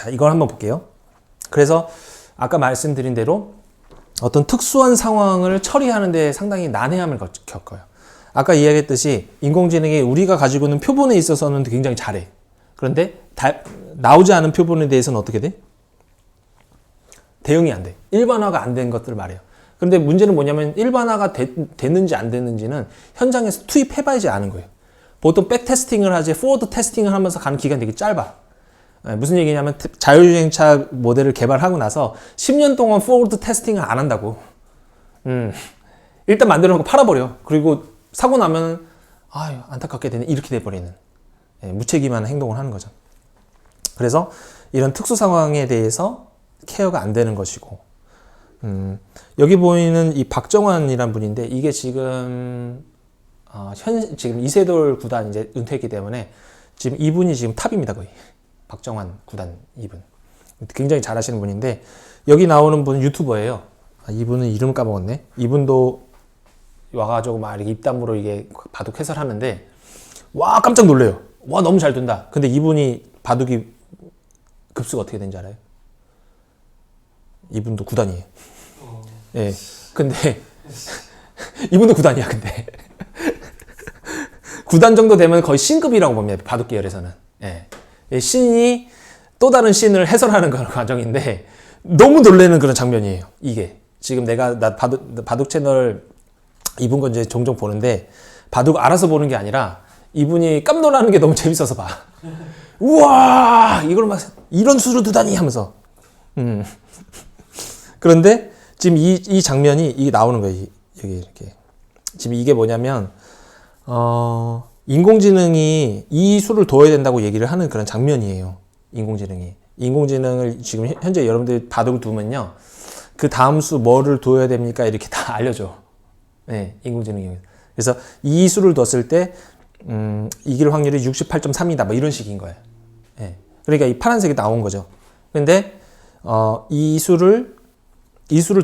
자, 이걸 한번 볼게요. 그래서 아까 말씀드린 대로 어떤 특수한 상황을 처리하는 데 상당히 난해함을 겪어요. 아까 이야기했듯이 인공지능이 우리가 가지고 있는 표본에 있어서는 굉장히 잘해. 그런데 나오지 않은 표본에 대해서는 어떻게 돼? 대응이 안 돼. 일반화가 안 된 것들을 말해요. 그런데 문제는 뭐냐면 일반화가 됐는지 안 됐는지는 현장에서 투입해봐야지 아는 거예요. 보통 백테스팅을 하지 포워드 테스팅을 하면서 가는 기간이 되게 짧아. 무슨 얘기냐면 자율주행차 모델을 개발하고 나서 10년 동안 포워드 테스팅을 안 한다고. 일단 만들어 놓고 팔아버려. 그리고 사고 나면 아유 안타깝게 되네 이렇게 돼버리는 무책임한 행동을 하는 거죠. 그래서 이런 특수 상황에 대해서 케어가 안 되는 것이고 여기 보이는 이 박정환이란 분인데 이게 지금 지금 이세돌 구단 이제 은퇴했기 때문에 지금 이분이 지금 탑입니다 거의. 박정환 구단 이분 굉장히 잘하시는 분인데 여기 나오는 분은 유튜버예요. 이분은 이름 까먹었네. 이분도 와가지고 막 이렇게 입담으로 이게 바둑 해설하는데 와 깜짝 놀래요. 와 너무 잘 된다. 근데 이분이 바둑이 급수가 어떻게 되는지 알아요? 이분도 구단이에요. 예. 근데 이분도 구단이야. 근데 구단 정도 되면 거의 신급이라고 봅니다. 바둑 계열에서는. 예. 신이 또 다른 신을 해설하는 그런 과정인데 너무 놀라는 그런 장면이에요. 이게 지금 나 바둑 채널 이분 거 이제 종종 보는데 바둑 알아서 보는 게 아니라 이분이 깜놀하는 게 너무 재밌어서 봐. 우와 이걸 막 이런 수를 두다니 하면서 그런데 지금 이 장면이 이게 나오는 거예요. 여기 이렇게 지금 이게 뭐냐면 인공지능이 이 수를 둬야 된다고 얘기를 하는 그런 장면이에요. 인공지능을 지금 현재 여러분들이 바둑을 두면요. 그 다음 수 뭐를 둬야 됩니까? 이렇게 다 알려줘. 네, 인공지능이. 그래서 이 수를 뒀을 때 이길 확률이 68.3이다. 뭐 이런 식인 거예요. 네. 그러니까 이 파란색이 나온 거죠. 근데 이 수를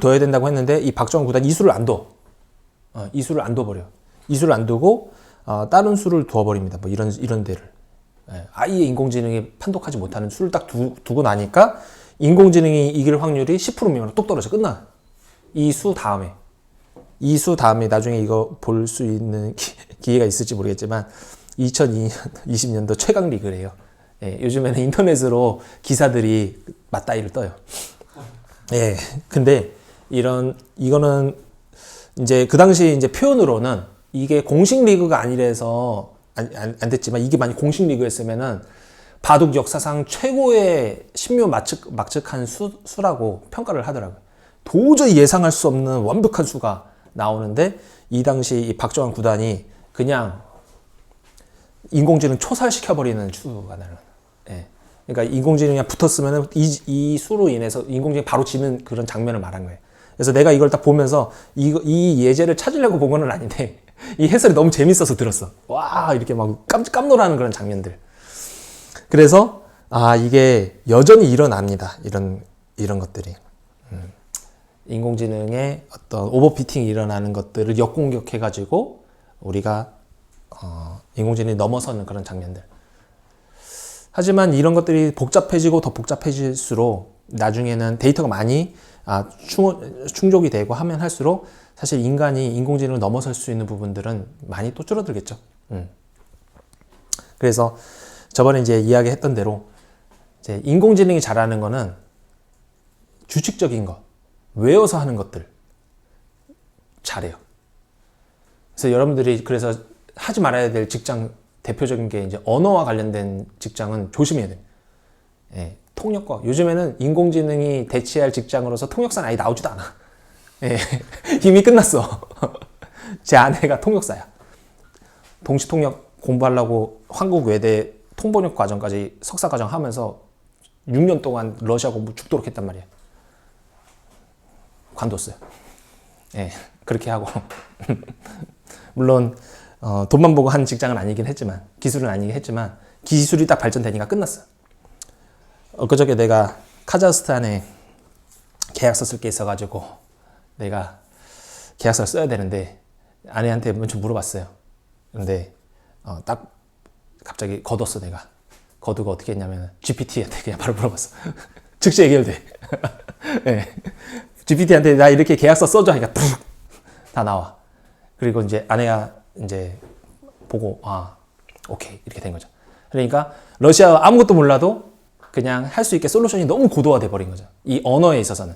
둬야 된다고 했는데 이 박정환 구단 이 수를 안 둬. 이 수를 안 둬버려. 이 수를 안 두고 다른 수를 두어버립니다. 뭐 이런 데를. 아예 인공지능이 판독하지 못하는 수를 딱 두고 나니까 인공지능이 이길 확률이 10% 미만으로 뚝 떨어져. 끝나. 이 수 다음에 나중에 이거 볼 수 있는 기회가 있을지 모르겠지만 2020년도 최강 리그래요. 예, 요즘에는 인터넷으로 기사들이 맞다이를 떠요. 예, 근데 이거는 이제 그 당시 이제 표현으로는 이게 공식 리그가 아니라서 안 됐지만 이게 만약 공식 리그였으면은 바둑 역사상 최고의 신묘 막측한 수라고 평가를 하더라고요. 도저히 예상할 수 없는 완벽한 수가 나오는데 이 당시 이 박정환 구단이 그냥 인공지능 초살시켜버리는 수가 나는. 예. 그러니까 인공지능이 붙었으면 이 수로 인해서 인공지능이 바로 지는 그런 장면을 말한 거예요. 그래서 내가 이걸 딱 보면서 이 예제를 찾으려고 본 건 아닌데 이 해설이 너무 재밌어서 들었어. 와 이렇게 막 깜놀하는 그런 장면들. 그래서 이게 여전히 일어납니다. 이런 것들이. 인공지능의 어떤 오버피팅이 일어나는 것들을 역공격해가지고 우리가 인공지능이 넘어서는 그런 장면들. 하지만 이런 것들이 복잡해지고 더 복잡해질수록 나중에는 데이터가 많이 충족이 되고 하면 할수록 사실 인간이 인공지능을 넘어설 수 있는 부분들은 많이 또 줄어들겠죠. 그래서 저번에 이제 이야기했던 대로 이제 인공지능이 잘하는 거는 규칙적인 것, 외워서 하는 것들 잘해요. 그래서 여러분들이 그래서 하지 말아야 될 직장 대표적인 게 이제 언어와 관련된 직장은 조심해야 돼요. 예, 통역과 요즘에는 인공지능이 대체할 직장으로서 통역사는 아예 나오지도 않아. 예, 이미 끝났어. 제 아내가 통역사야. 동시통역 공부하려고 한국 외대 통번역 과정까지 석사 과정 하면서 6년 동안 러시아 공부 죽도록 했단 말이야. 관뒀어요. 예, 그렇게 하고 물론 돈만 보고 하는 직장은 아니긴 했지만 기술은 아니긴 했지만 기술이 딱 발전되니까 끝났어. 엊그저께 내가 카자흐스탄에 계약서 쓸 게 있어가지고 내가 계약서를 써야 되는데 아내한테 먼저 물어봤어요. 근데 딱 갑자기 걷었어 내가. 거두가 어떻게 했냐면 GPT한테 그냥 바로 물어봤어. 즉시 해결돼. 네. GPT한테 나 이렇게 계약서 써줘 하니까 다 나와. 그리고 이제 아내가 이제 보고 오케이 이렇게 된 거죠. 그러니까 러시아어 아무것도 몰라도 그냥 할 수 있게 솔루션이 너무 고도화돼 버린 거죠. 이 언어에 있어서는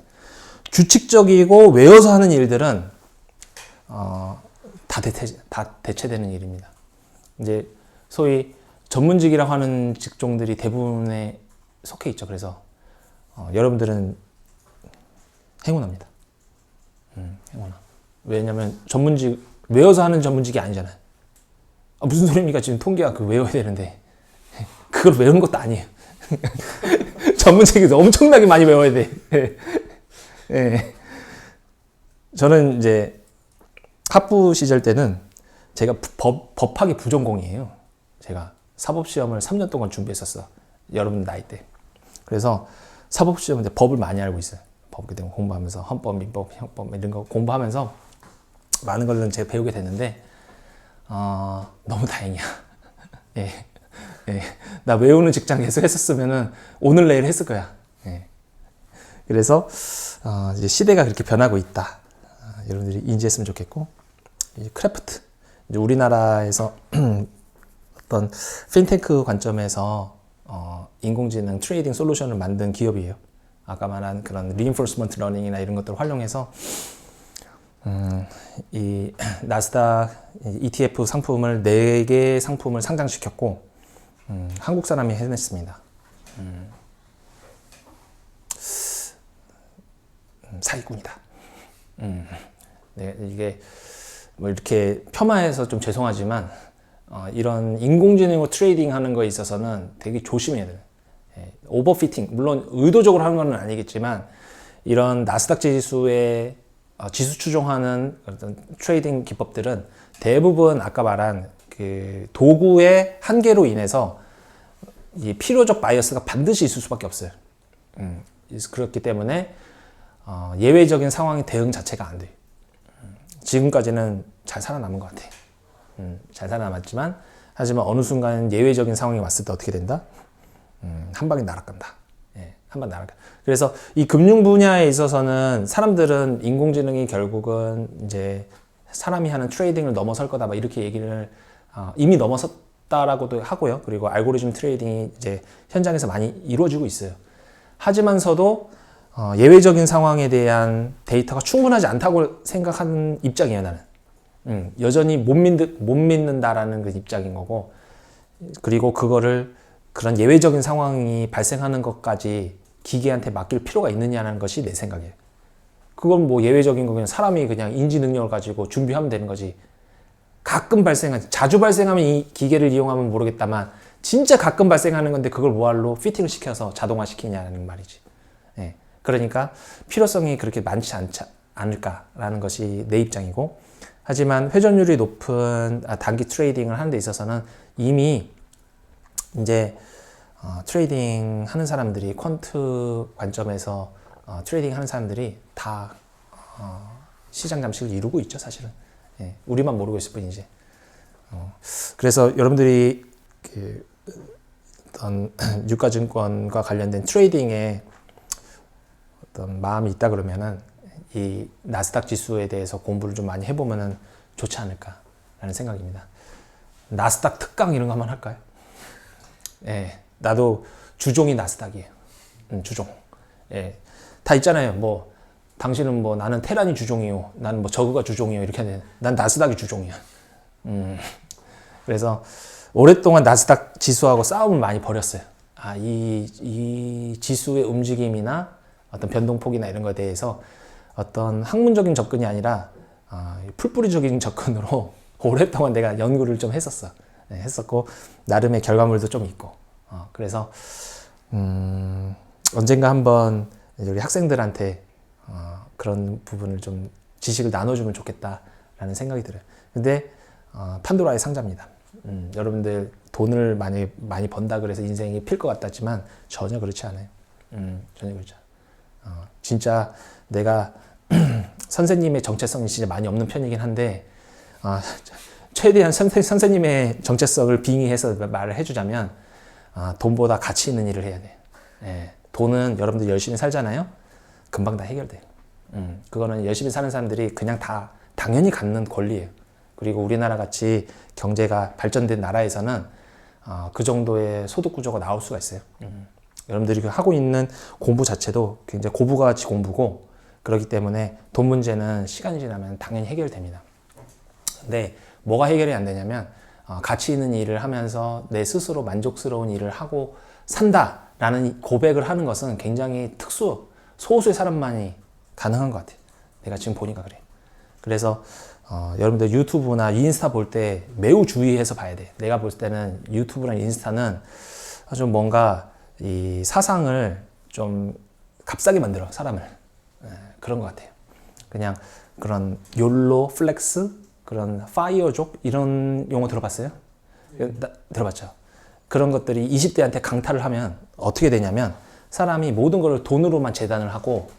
규칙적이고 외워서 하는 일들은 다 대체되는 일입니다. 이제 소위 전문직이라고 하는 직종들이 대부분에 속해 있죠. 그래서 여러분들은 행운합니다. 행운아. 왜냐면 전문직 외워서 하는 전문직이 아니잖아요. 무슨 소리입니까? 지금 통계가 외워야 되는데 그걸 외우는 것도 아니에요. 전문직이 엄청나게 많이 외워야 돼. 예. 저는 이제 학부 시절 때는 제가 법학의 부전공이에요. 제가 사법시험을 3년 동안 준비했었어. 여러분 나이 때. 그래서 사법시험 때 법을 많이 알고 있어요. 법 때문에 공부하면서 헌법, 민법, 형법 이런 거 공부하면서 많은 걸 제가 배우게 됐는데 너무 다행이야. 예. 예. 나 외우는 직장 계속 했었으면은 오늘 내일 했을 거야. 예. 그래서 이제 시대가 그렇게 변하고 있다. 여러분들이 인지했으면 좋겠고, 이제 크래프트. 이제 우리나라에서 어떤 핀테크 관점에서 인공지능 트레이딩 솔루션을 만든 기업이에요. 아까 말한 그런 리인포스먼트 러닝이나 이런 것들을 활용해서 이 나스닥 ETF 상품을 4개 상품을 상장시켰고 한국 사람이 해냈습니다. 사기꾼이다. 네, 이게 뭐 이렇게 폄하해서 좀 죄송하지만 이런 인공지능으로 트레이딩 하는 거에 있어서는 되게 조심해야 돼요. 오버피팅, 물론 의도적으로 하는 건 아니겠지만 이런 나스닥 지수에 지수 추종하는 어떤 트레이딩 기법들은 대부분 아까 말한 그 도구의 한계로 인해서 이 필요적 바이어스가 반드시 있을 수밖에 없어요. 그렇기 때문에 예외적인 상황의 대응 자체가 안 돼. 지금까지는 잘 살아남은 것 같아. 잘 살아남았지만 하지만 어느 순간 예외적인 상황이 왔을 때 어떻게 된다? 한 방에 날아간다. 예, 한 방에 날아가. 그래서 이 금융 분야에 있어서는 사람들은 인공지능이 결국은 이제 사람이 하는 트레이딩을 넘어설 거다, 막 이렇게 얘기를 이미 넘어섰다라고도 하고요. 그리고 알고리즘 트레이딩이 이제 현장에서 많이 이루어지고 있어요. 하지만서도 예외적인 상황에 대한 데이터가 충분하지 않다고 생각하는 입장이에요, 나는. 여전히 못 믿는다라는 그 입장인 거고, 그리고 그거를 그런 예외적인 상황이 발생하는 것까지 기계한테 맡길 필요가 있느냐는 것이 내 생각이에요. 그건 뭐 예외적인 거 그냥 사람이 그냥 인지 능력을 가지고 준비하면 되는 거지. 가끔 자주 발생하면 이 기계를 이용하면 모르겠다만 진짜 가끔 발생하는 건데 그걸 뭐할로 피팅을 시켜서 자동화 시키냐는 말이지. 예. 그러니까 필요성이 그렇게 많지 않을까라는 것이 내 입장이고, 하지만 회전율이 높은 단기 트레이딩을 하는 데 있어서는 이미 이제 트레이딩 하는 사람들이 퀀트 관점에서 트레이딩 하는 사람들이 다 시장 잠식을 이루고 있죠, 사실은. 예, 우리만 모르고 있을 뿐이지. 그래서 여러분들이 그 어떤 유가증권과 관련된 트레이딩에 어떤 마음이 있다 그러면은 이 나스닥 지수에 대해서 공부를 좀 많이 해보면은 좋지 않을까라는 생각입니다. 나스닥 특강 이런 거 한번 할까요? 예, 나도 주종이 나스닥이에요. 주종. 예, 다 있잖아요. 뭐 당신은 뭐 나는 테란이 주종이요, 나는 뭐 저그가 주종이요 이렇게 하는. 난 나스닥이 주종이야. 그래서 오랫동안 나스닥 지수하고 싸움을 많이 벌였어요. 이 지수의 움직임이나 어떤 변동폭이나 이런 거에 대해서 어떤 학문적인 접근이 아니라 풀뿌리적인 접근으로 오랫동안 내가 연구를 좀 했었어. 네, 했었고 나름의 결과물도 좀 있고. 그래서 언젠가 한번 우리 학생들한테 그런 부분을 좀 지식을 나눠주면 좋겠다라는 생각이 들어요. 근데 판도라의 상자입니다. 여러분들 돈을 많이 번다 그래서 인생이 필 것 같았지만 전혀 그렇지 않아요. 전혀 그렇지 않아요. 진짜 내가 선생님의 정체성이 진짜 많이 없는 편이긴 한데 최대한 선생님의 정체성을 빙의해서 말을 해주자면 돈보다 가치 있는 일을 해야 돼. 예, 돈은 여러분들 열심히 살잖아요. 금방 다 해결돼요. 그거는 열심히 사는 사람들이 그냥 다 당연히 갖는 권리예요. 그리고 우리나라 같이 경제가 발전된 나라에서는 그 정도의 소득 구조가 나올 수가 있어요. 여러분들이 하고 있는 공부 자체도 굉장히 고부가 가치 공부고, 그렇기 때문에 돈 문제는 시간이 지나면 당연히 해결됩니다. 근데 뭐가 해결이 안 되냐면 가치 있는 일을 하면서 내 스스로 만족스러운 일을 하고 산다라는 고백을 하는 것은 굉장히 소수의 사람만이 가능한 것 같아요. 내가 지금 보니까 그래. 그래서 여러분들 유튜브나 인스타 볼 때 매우 주의해서 봐야 돼. 내가 볼 때는 유튜브랑 인스타는 좀 뭔가 이 사상을 좀 값싸게 만들어, 사람을. 그런 것 같아요. 그냥 그런 욜로, 플렉스, 그런 파이어족 이런 용어 들어봤어요? 들어봤죠? 그런 것들이 20대한테 강타를 하면 어떻게 되냐면, 사람이 모든 걸 돈으로만 재단을 하고,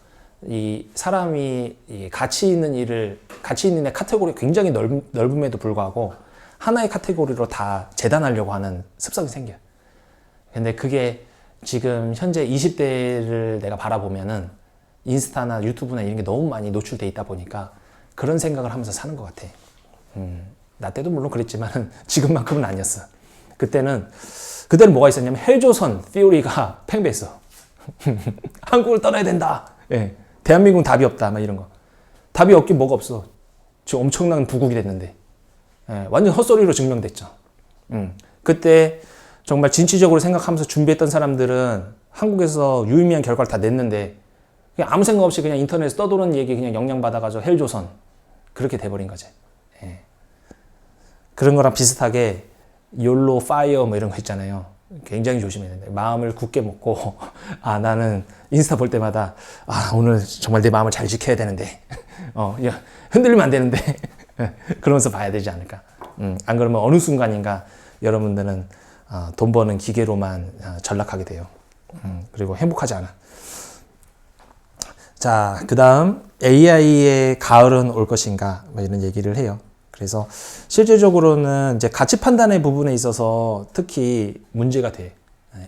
이 사람이 이 가치 있는 일의 카테고리가 굉장히 넓음에도 불구하고 하나의 카테고리로 다 재단하려고 하는 습성이 생겨요. 근데 그게 지금 현재 20대를 내가 바라보면은 인스타나 유튜브나 이런 게 너무 많이 노출돼 있다 보니까 그런 생각을 하면서 사는 것 같아. 나 때도 물론 그랬지만 지금만큼은 아니었어. 그때는 뭐가 있었냐면 헬조선 티오리가 팽배했어. 한국을 떠나야 된다. 예. 대한민국은 답이 없다. 막 이런 거. 답이 없긴 뭐가 없어. 지금 엄청난 부국이 됐는데. 예. 완전 헛소리로 증명됐죠. 그때 정말 진취적으로 생각하면서 준비했던 사람들은 한국에서 유의미한 결과를 다 냈는데, 그냥 아무 생각 없이 그냥 인터넷에서 떠도는 얘기 그냥 영향받아가지고 헬조선. 그렇게 돼버린 거지. 예. 그런 거랑 비슷하게 욜로, 파이어 뭐 이런 거 있잖아요. 굉장히 조심해야 된다. 마음을 굳게 먹고 나는 인스타 볼 때마다 오늘 정말 내 마음을 잘 지켜야 되는데 흔들리면 안 되는데 그러면서 봐야 되지 않을까. 안 그러면 어느 순간인가 여러분들은 돈 버는 기계로만 전락하게 돼요. 그리고 행복하지 않아. 자, 그 다음 AI의 가을은 올 것인가 뭐 이런 얘기를 해요. 그래서 실질적으로는 이제 가치 판단의 부분에 있어서 특히 문제가 돼.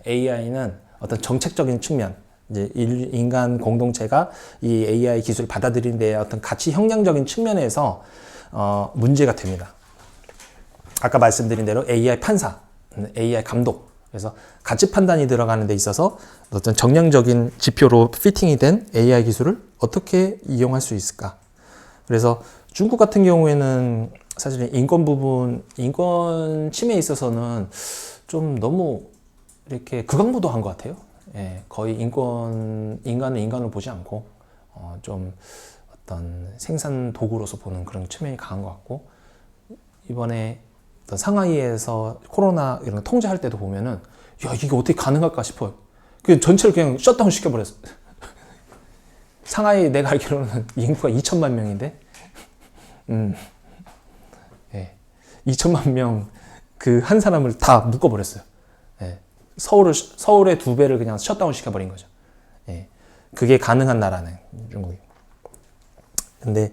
AI는 어떤 정책적인 측면, 이제 인간 공동체가 이 AI 기술을 받아들이는 데 어떤 가치 형량적인 측면에서 문제가 됩니다. 아까 말씀드린 대로 AI 판사, AI 감독. 그래서 가치 판단이 들어가는 데 있어서 어떤 정량적인 지표로 피팅이 된 AI 기술을 어떻게 이용할 수 있을까? 그래서 중국 같은 경우에는 사실 인권 침해에 있어서는 좀 너무 이렇게 극악무도한 것 같아요. 예, 거의 인간은 인간으로 보지 않고 좀 어떤 생산 도구로서 보는 그런 측면이 강한 것 같고, 이번에 어떤 상하이에서 코로나 이런 거 통제할 때도 보면은 이게 어떻게 가능할까 싶어요. 그 전체를 그냥 셧다운 시켜버렸어. 상하이 내가 알기로는 인구가 2천만 명인데 2천만 명 그 한 사람을 다 묶어버렸어요. 예. 서울의 2배를 그냥 셧다운 시켜버린 거죠. 예. 그게 가능한 나라는 중국이. 근데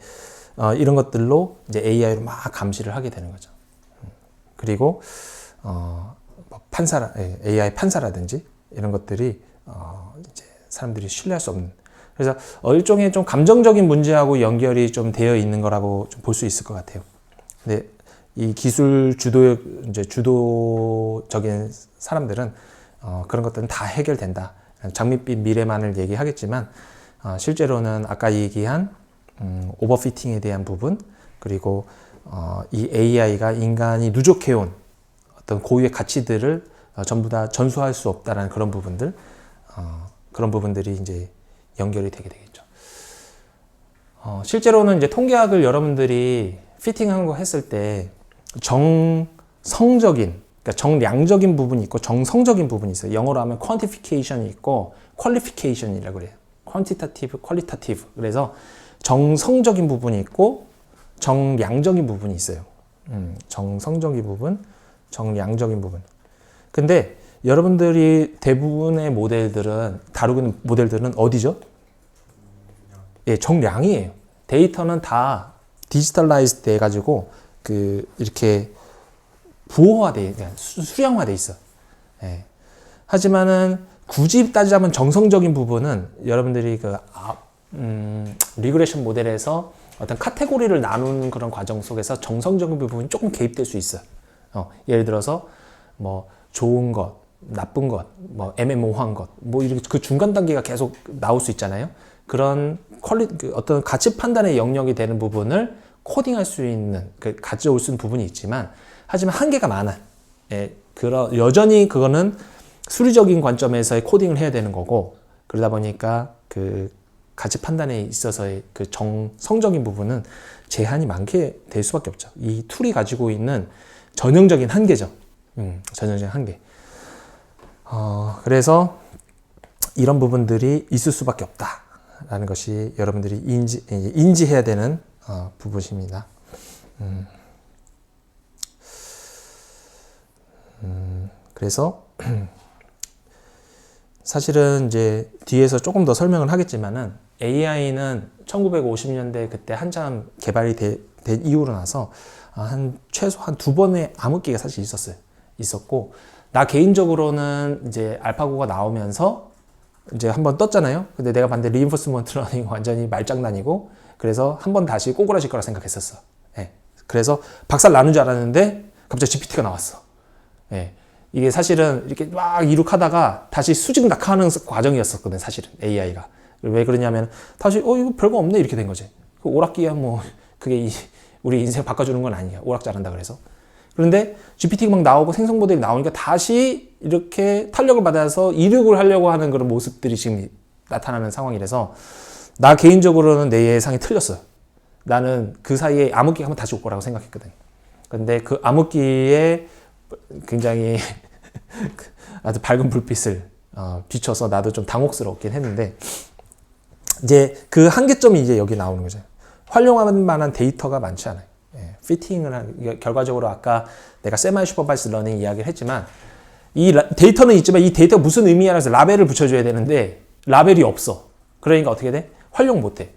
이런 것들로 이제 AI로 막 감시를 하게 되는 거죠. 그리고 AI 판사라든지 이런 것들이 이제 사람들이 신뢰할 수 없는. 그래서 일종의 좀 감정적인 문제하고 연결이 좀 되어 있는 거라고 좀 볼 수 있을 것 같아요. 근데 이 기술 주도적인 사람들은 그런 것들은 다 해결된다. 장밋빛 미래만을 얘기하겠지만 실제로는 아까 얘기한 오버피팅에 대한 부분, 그리고 이 AI가 인간이 누적해온 어떤 고유의 가치들을 전부 다 전수할 수 없다라는 그런 부분들, 그런 부분들이 이제 연결이 되게 되겠죠. 실제로는 이제 통계학을 여러분들이 피팅한 거 했을 때 정성적인, 그러니까 정량적인 부분이 있고 정성적인 부분이 있어요. 영어로 하면 quantification이 있고 qualification이라고 그래요. quantitative, qualitative. 그래서 정성적인 부분이 있고 정량적인 부분이 있어요. 정성적인 부분, 정량적인 부분. 근데 여러분들이 대부분의 다루고 있는 모델들은 어디죠? 예, 정량이에요. 데이터는 다 디지털라이즈 돼가지고 이렇게 부호화돼, 수량화돼 있어. 예. 하지만은 굳이 따지자면 정성적인 부분은 여러분들이 리그레션 모델에서 어떤 카테고리를 나누는 그런 과정 속에서 정성적인 부분이 조금 개입될 수 있어요. 예를 들어서 뭐 좋은 것, 나쁜 것, 뭐 애매모호한 것, 뭐 이렇게 그 중간 단계가 계속 나올 수 있잖아요. 그런 어떤 가치 판단의 영역이 되는 부분을 코딩할 수 있는, 가져올 수 있는 부분이 있지만, 하지만 한계가 많아. 여전히 그거는 수리적인 관점에서의 코딩을 해야 되는 거고, 그러다 보니까 그 가치 판단에 있어서의 그 정성적인 부분은 제한이 많게 될 수밖에 없죠. 이 툴이 가지고 있는 전형적인 한계죠. 전형적인 한계. 그래서 이런 부분들이 있을 수밖에 없다라는 것이 여러분들이 인지해야 되는 부분입니다. 그래서 사실은 이제 뒤에서 조금 더 설명을 하겠지만은 AI는 1950년대 그때 한참 개발이 된 이후로 나서 최소 한 2번의 암흑기가 사실 있었고, 나 개인적으로는 이제 알파고가 나오면서 이제 한번 떴잖아요. 근데 내가 봤는데 리인포스먼트 러닝 완전히 말장난이고, 그래서 한번 다시 꼬꾸라질 거라 생각했었어. 그래서 박살 나는 줄 알았는데 갑자기 GPT가 나왔어. 이게 사실은 이렇게 막 이룩하다가 다시 수직낙하하는 과정이었었거든, 사실은 AI가. 왜 그러냐면 다시 이거 별거 없네 이렇게 된 거지. 오락기야 뭐 그게 우리 인생 바꿔주는 건 아니야. 오락 잘한다 그래서. 그런데 GPT가 막 나오고 생성 모델이 나오니까 다시 이렇게 탄력을 받아서 이륙을 하려고 하는 그런 모습들이 지금 나타나는 상황이라서, 나 개인적으로는 내 예상이 틀렸어요. 나는 그 사이에 암흑기가 한번 다시 올 거라고 생각했거든. 근데 그 암흑기에 굉장히 아주 밝은 불빛을 비춰서 나도 좀 당혹스럽긴 했는데, 이제 그 한계점이 이제 여기 나오는 거죠. 활용할 만한 데이터가 많지 않아요. 결과적으로 아까 내가 세마이 슈퍼바이스 러닝 이야기를 했지만, 이 데이터는 있지만 이 데이터가 무슨 의미야 해서 라벨을 붙여줘야 되는데 라벨이 없어. 그러니까 어떻게 돼? 활용 못해.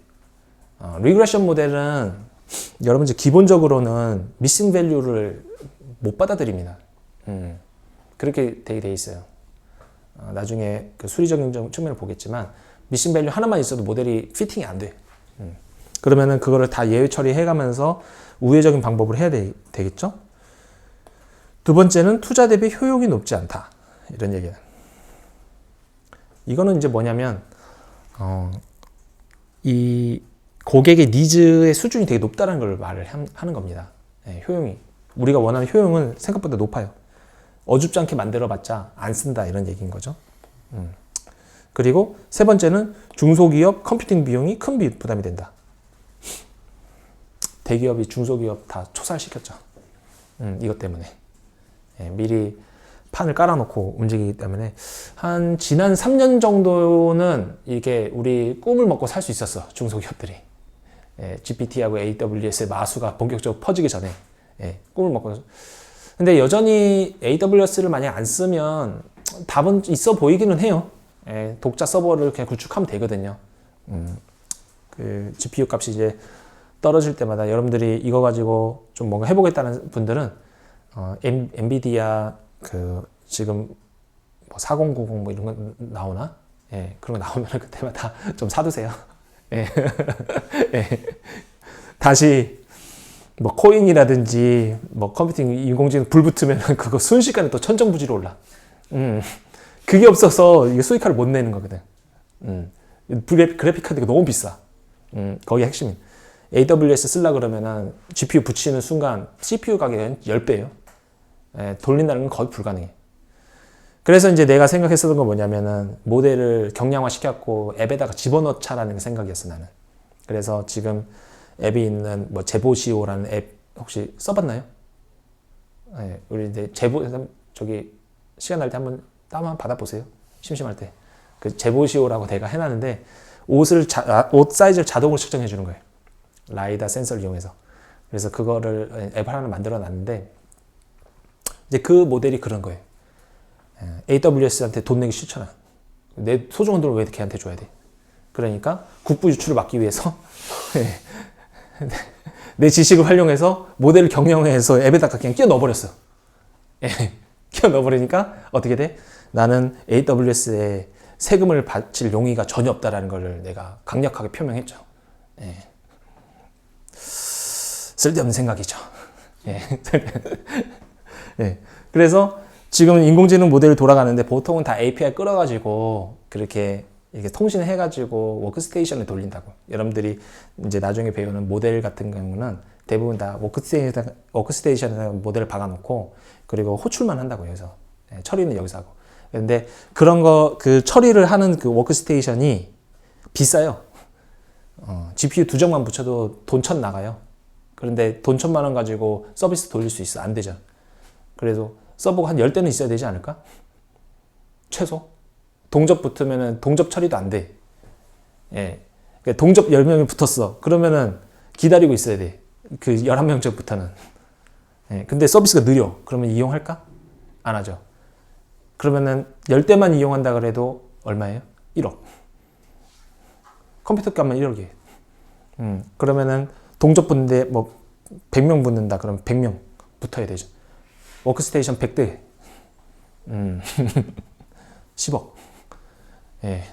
리그레션 모델은 여러분 이제 기본적으로는 미싱 밸류를 못 받아들입니다. 그렇게 돼 있어요. 나중에 그 수리적인 측면을 보겠지만 미싱 밸류 하나만 있어도 모델이 피팅이 안 돼. 그러면은 그거를 다 예외 처리해가면서 우회적인 방법을 해야 되겠죠? 두 번째는 투자 대비 효용이 높지 않다. 이런 얘기예요. 이거는 이제 뭐냐면 이 고객의 니즈의 수준이 되게 높다는 걸 말을 하는 겁니다. 효용이. 우리가 원하는 효용은 생각보다 높아요. 어줍지 않게 만들어봤자 안 쓴다 이런 얘기인 거죠. 그리고 세 번째는 중소기업 컴퓨팅 비용이 큰 부담이 된다. 대기업이 중소기업 다 초살시켰죠. 이것 때문에. 미리 판을 깔아놓고 움직이기 때문에 한 지난 3년 정도는 이게 우리 꿈을 먹고 살 수 있었어. 중소기업들이. GPT하고 AWS의 마수가 본격적으로 퍼지기 전에 꿈을 먹고. 근데 여전히 AWS를 만약 안 쓰면 답은 있어 보이기는 해요. 독자 서버를 그냥 구축하면 되거든요. 그 GPU 값이 이제 떨어질 때마다 여러분들이 이거 가지고 좀 뭔가 해보겠다는 분들은 엔비디아 그 지금 뭐 4090 뭐 이런 거 나오나? 그런 거 나오면 그때마다 좀 사두세요. 다시 뭐 코인이라든지 뭐 컴퓨팅 인공지능 불 붙으면 그거 순식간에 또 천정부지로 올라. 그게 없어서 이게 수익화를 못 내는 거거든. 그래픽 카드가 너무 비싸. 거기 핵심이. AWS 쓰려 그러면은 GPU 붙이는 순간 CPU 가격이 10배예요. 돌린다는 건 거의 불가능해. 그래서 이제 내가 생각했었던 건 뭐냐면은 모델을 경량화 시켰고 앱에다가 집어넣자라는 생각이었어, 나는. 그래서 지금 앱이 있는 뭐 제보시오라는 앱 혹시 써봤나요? 우리 이제 저기 시간 날 때 한번 다운 받아보세요. 심심할 때. 그 제보시오라고 내가 해놨는데 옷 사이즈를 자동으로 측정해 주는 거예요. 라이다 센서를 이용해서. 그래서 그거를 앱 하나 만들어 놨는데 이제 그 모델이 그런 거예요. AWS한테 돈 내기 싫잖아. 내 소중한 돈을 왜 걔한테 줘야 돼? 그러니까 국부 유출을 막기 위해서 내 지식을 활용해서 모델을 경영해서 앱에다가 그냥 끼워 넣어버렸어. 집어 넣어버리니까 어떻게 돼? 나는 AWS에 세금을 바칠 용의가 전혀 없다라는 걸 내가 강력하게 표명했죠. 예. 쓸데없는 생각이죠. 예. 예. 그래서 지금 인공지능 모델이 돌아가는데 보통은 다 API 끌어가지고 그렇게 이렇게 통신을 해가지고 워크스테이션을 돌린다고. 여러분들이 이제 나중에 배우는 모델 같은 경우는 대부분 다 워크스테이션에 모델을 박아놓고 그리고 호출만 한다고 여기서. 예, 처리는 여기서 하고. 근데 그런 거, 그 처리를 하는 그 워크스테이션이 비싸요. GPU 2정만 붙여도 돈 1,000 나가요. 그런데 돈 1,000만 원 가지고 서비스 돌릴 수 있어? 안 되죠. 그래도 서버가 한 10대는 있어야 되지 않을까? 최소? 동접 붙으면은 동접 처리도 안 돼. 예. 그러니까 동접 10명이 붙었어. 그러면은 기다리고 있어야 돼. 그 11명째부터는. 예. 근데 서비스가 느려. 그러면 이용할까? 안 하죠. 그러면은 10대만 이용한다 그래도 얼마예요? 1억. 컴퓨터 값만 1억이에요. 그러면은 동접 붙는데 뭐 100명 붙는다 그러면 100명 붙어야 되죠. 워크스테이션 100대. 10억. 예.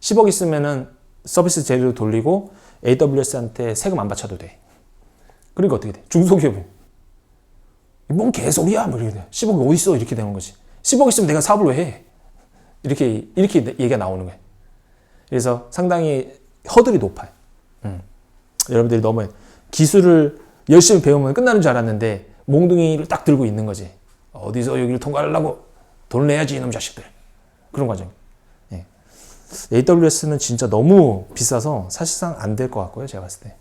10억 있으면은 서비스 제대로 돌리고 AWS한테 세금 안 받쳐도 돼. 그러니까 어떻게 돼? 중소기업은 뭔 개소리야? 뭐 이렇게 돼. 10억이 어디 있어? 이렇게 되는 거지. 10억 있으면 내가 사업을 왜 해? 이렇게 얘기가 나오는 거예요. 그래서 상당히 허들이 높아요. 여러분들이 너무 기술을 열심히 배우면 끝나는 줄 알았는데 몽둥이를 딱 들고 있는 거지. 어디서 여기를 통과하려고 돈 내야지 이놈 자식들. 그런 과정. 예. AWS는 진짜 너무 비싸서 사실상 안 될 것 같고요. 제가 봤을 때.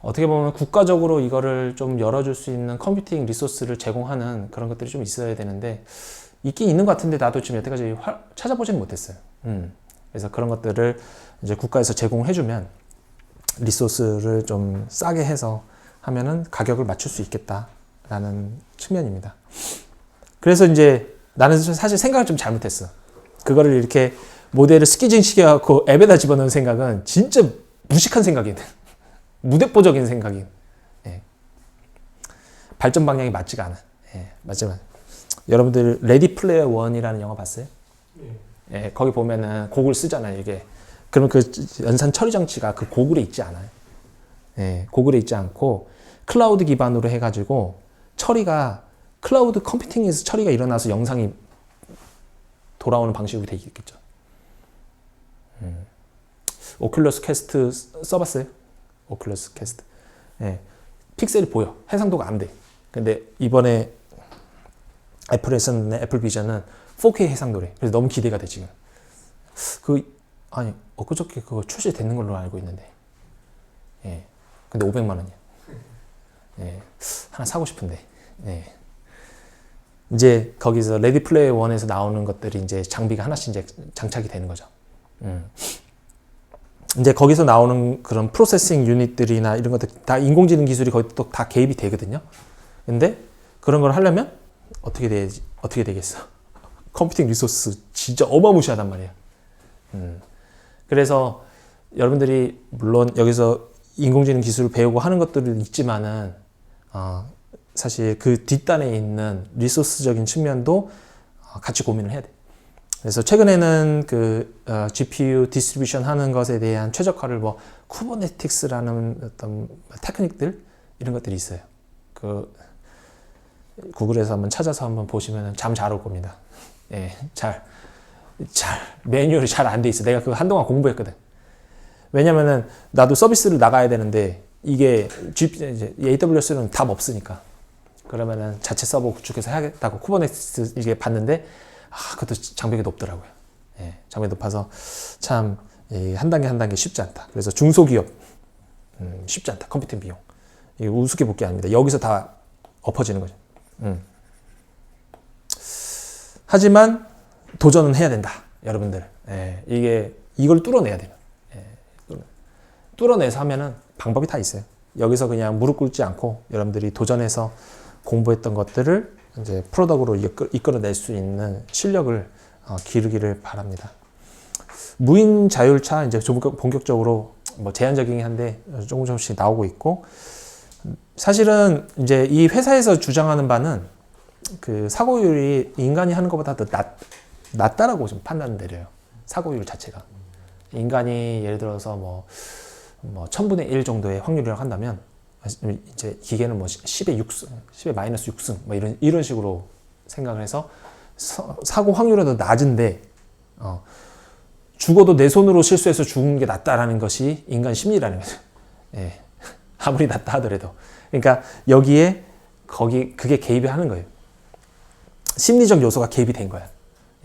어떻게 보면 국가적으로 이거를 좀 열어줄 수 있는 컴퓨팅 리소스를 제공하는 그런 것들이 좀 있어야 되는데 있긴 있는 것 같은데 나도 지금 여태까지 찾아보지는 못했어요. 그래서 그런 것들을 이제 국가에서 제공해주면 리소스를 좀 싸게 해서 하면은 가격을 맞출 수 있겠다라는 측면입니다. 그래서 이제 나는 사실 생각을 좀 잘못했어. 그거를 이렇게 모델을 스키징 시켜갖고 앱에다 집어넣은 생각은 진짜 무식한 생각이네. 무대뽀적인 생각이. 예. 발전 방향이 맞지가 않아. 예. 맞지만 여러분들 레디 플레이어 원이라는 영화 봤어요? 예. 거기 보면은 곡을 쓰잖아요. 이게 그러면 그 연산 처리 장치가 그 고글에 있지 않아요. 예. 고글에 있지 않고 클라우드 기반으로 해가지고 처리가 클라우드 컴퓨팅에서 처리가 일어나서 영상이 돌아오는 방식으로 되어 있겠죠. 오큘러스 퀘스트 써봤어요? 오큘러스 퀘스트. 예. 픽셀이 보여. 해상도가 안 돼. 근데 이번에 애플에서는 애플 비전은 4K 해상도래. 그래서 너무 기대가 돼 지금. 엊그저께 그거 출시되는 걸로 알고 있는데. 예. 근데 500만 원이야. 예. 하나 사고 싶은데. 예. 이제 거기서 레디 플레이 원에서 나오는 것들이 이제 장비가 하나씩 이제 장착이 되는 거죠. 이제 거기서 나오는 그런 프로세싱 유닛들이나 이런 것들 다 인공지능 기술이 거기 또 다 개입이 되거든요. 근데 그런 걸 하려면 어떻게 되겠어? 컴퓨팅 리소스 진짜 어마무시하단 말이에요. 그래서 여러분들이 물론 여기서 인공지능 기술을 배우고 하는 것들은 있지만은 사실 그 뒷단에 있는 리소스적인 측면도 같이 고민을 해야 돼. 그래서 최근에는 그 GPU 디스트리뷰션 하는 것에 대한 최적화를 뭐 쿠버네티스라는 어떤 테크닉들 이런 것들이 있어요. 그 구글에서 한번 찾아서 한번 보시면 잠 잘 올 겁니다. 예, 매뉴얼이 잘 안 돼 있어. 내가 그거 한동안 공부했거든. 왜냐면은 나도 서비스를 나가야 되는데 이게 AWS는 답 없으니까. 그러면은 자체 서버 구축해서 해야겠다고 쿠버네티스 이게 봤는데 그것도 장벽이 높더라고요. 예, 장벽이 높아서 참 한 단계 한 단계 쉽지 않다. 그래서 중소기업 쉽지 않다. 컴퓨팅 비용. 이게 우습게 볼 게 아닙니다. 여기서 다 엎어지는 거죠. 하지만 도전은 해야 된다. 여러분들. 예, 이걸 뚫어내야 돼요. 예, 뚫어내서 하면은 방법이 다 있어요. 여기서 그냥 무릎 꿇지 않고 여러분들이 도전해서 공부했던 것들을 이제 프로덕으로 이끌어낼 수 있는 실력을 기르기를 바랍니다. 무인 자율차 이제 본격적으로 뭐 제한적이긴 한데 조금씩 나오고 있고 사실은 이제 이 회사에서 주장하는 바는 그 사고율이 인간이 하는 것보다 더 낮다라고 좀 판단 내려요. 사고율 자체가. 인간이 예를 들어서 뭐 1000분의 1 정도의 확률이라고 한다면 이제 기계는 뭐 10의 6승, 10의 마이너스 6승 뭐 이런 식으로 생각을 해서 사고 확률은 더 낮은데 죽어도 내 손으로 실수해서 죽은 게 낫다라는 것이 인간 심리라는 거죠. 예. 아무리 낫다 하더라도. 그러니까 여기에 그게 개입이 하는 거예요. 심리적 요소가 개입이 된 거야.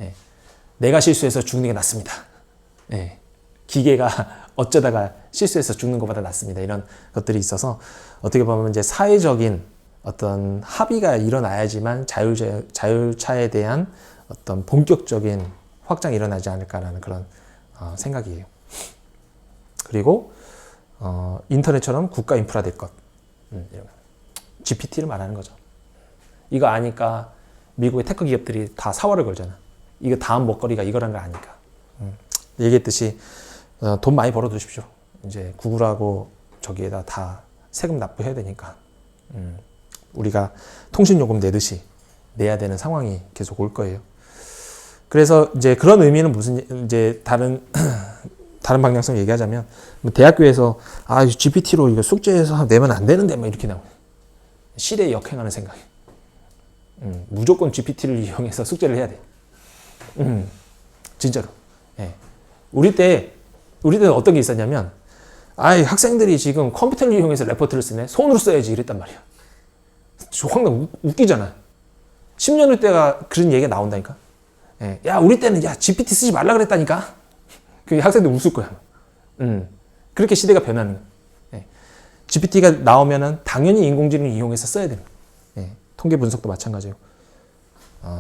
예. 내가 실수해서 죽는 게 낫습니다. 예. 기계가 어쩌다가 실수해서 죽는 것보다 낫습니다. 이런 것들이 있어서 어떻게 보면 이제 사회적인 어떤 합의가 일어나야지만 자율차에 대한 어떤 본격적인 확장이 일어나지 않을까라는 그런 생각이에요. 그리고 인터넷처럼 국가 인프라 될 것. GPT를 말하는 거죠. 이거 아니까 미국의 테크 기업들이 다 사활을 걸잖아. 이거 다음 먹거리가 이거란 걸 아니까. 얘기했듯이 돈 많이 벌어 두십시오. 이제 구글하고 저기에다 다 세금 납부해야 되니까. 우리가 통신요금 내듯이 내야 되는 상황이 계속 올 거예요. 그래서 이제 그런 의미는 무슨 이제 다른 방향성 얘기하자면 대학교에서 GPT로 이거 숙제해서 내면 안 되는데 뭐 이렇게 나오고 시대에 역행하는 생각. 무조건 GPT를 이용해서 숙제를 해야 돼. 진짜로. 예. 우리 때는 어떤 게 있었냐면 학생들이 지금 컴퓨터를 이용해서 레포트를 쓰네. 손으로 써야지 이랬단 말이야. 황당 웃기잖아. 10년 후 때가 그런 얘기가 나온다니까. 예. 야, 우리 때는 GPT 쓰지 말라 그랬다니까. 그 학생들 웃을 거야. 그렇게 시대가 변하는 거야. 예. GPT가 나오면은 당연히 인공지능을 이용해서 써야 됩니다. 예. 통계 분석도 마찬가지예요.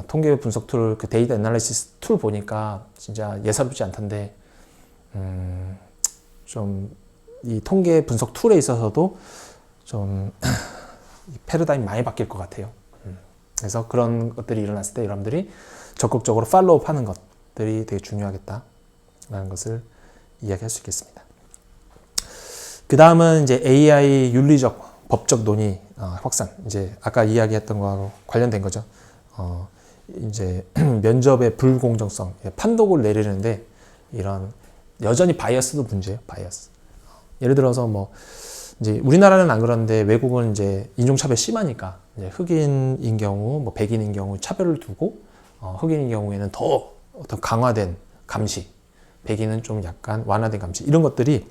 통계 분석 툴, 그 데이터 애널리시스 툴 보니까 진짜 예사롭지 않던데, 좀 이 통계 분석 툴에 있어서도 좀 패러다임 많이 바뀔 것 같아요. 그래서 그런 것들이 일어났을 때 여러분들이 적극적으로 팔로우업 하는 것들이 되게 중요하겠다라는 것을 이야기할 수 있겠습니다. 그 다음은 이제 AI 윤리적, 법적 논의 확산. 이제 아까 이야기했던 거하고 관련된 거죠. 이제 면접의 불공정성, 판독을 내리는데 이런 여전히 바이어스도 문제예요. 바이어스. 예를 들어서 뭐 이제 우리나라는 안 그런데 외국은 이제 인종차별 심하니까 이제 흑인인 경우, 뭐 백인인 경우 차별을 두고 흑인인 경우에는 더 어떤 강화된 감시, 백인은 좀 약간 완화된 감시 이런 것들이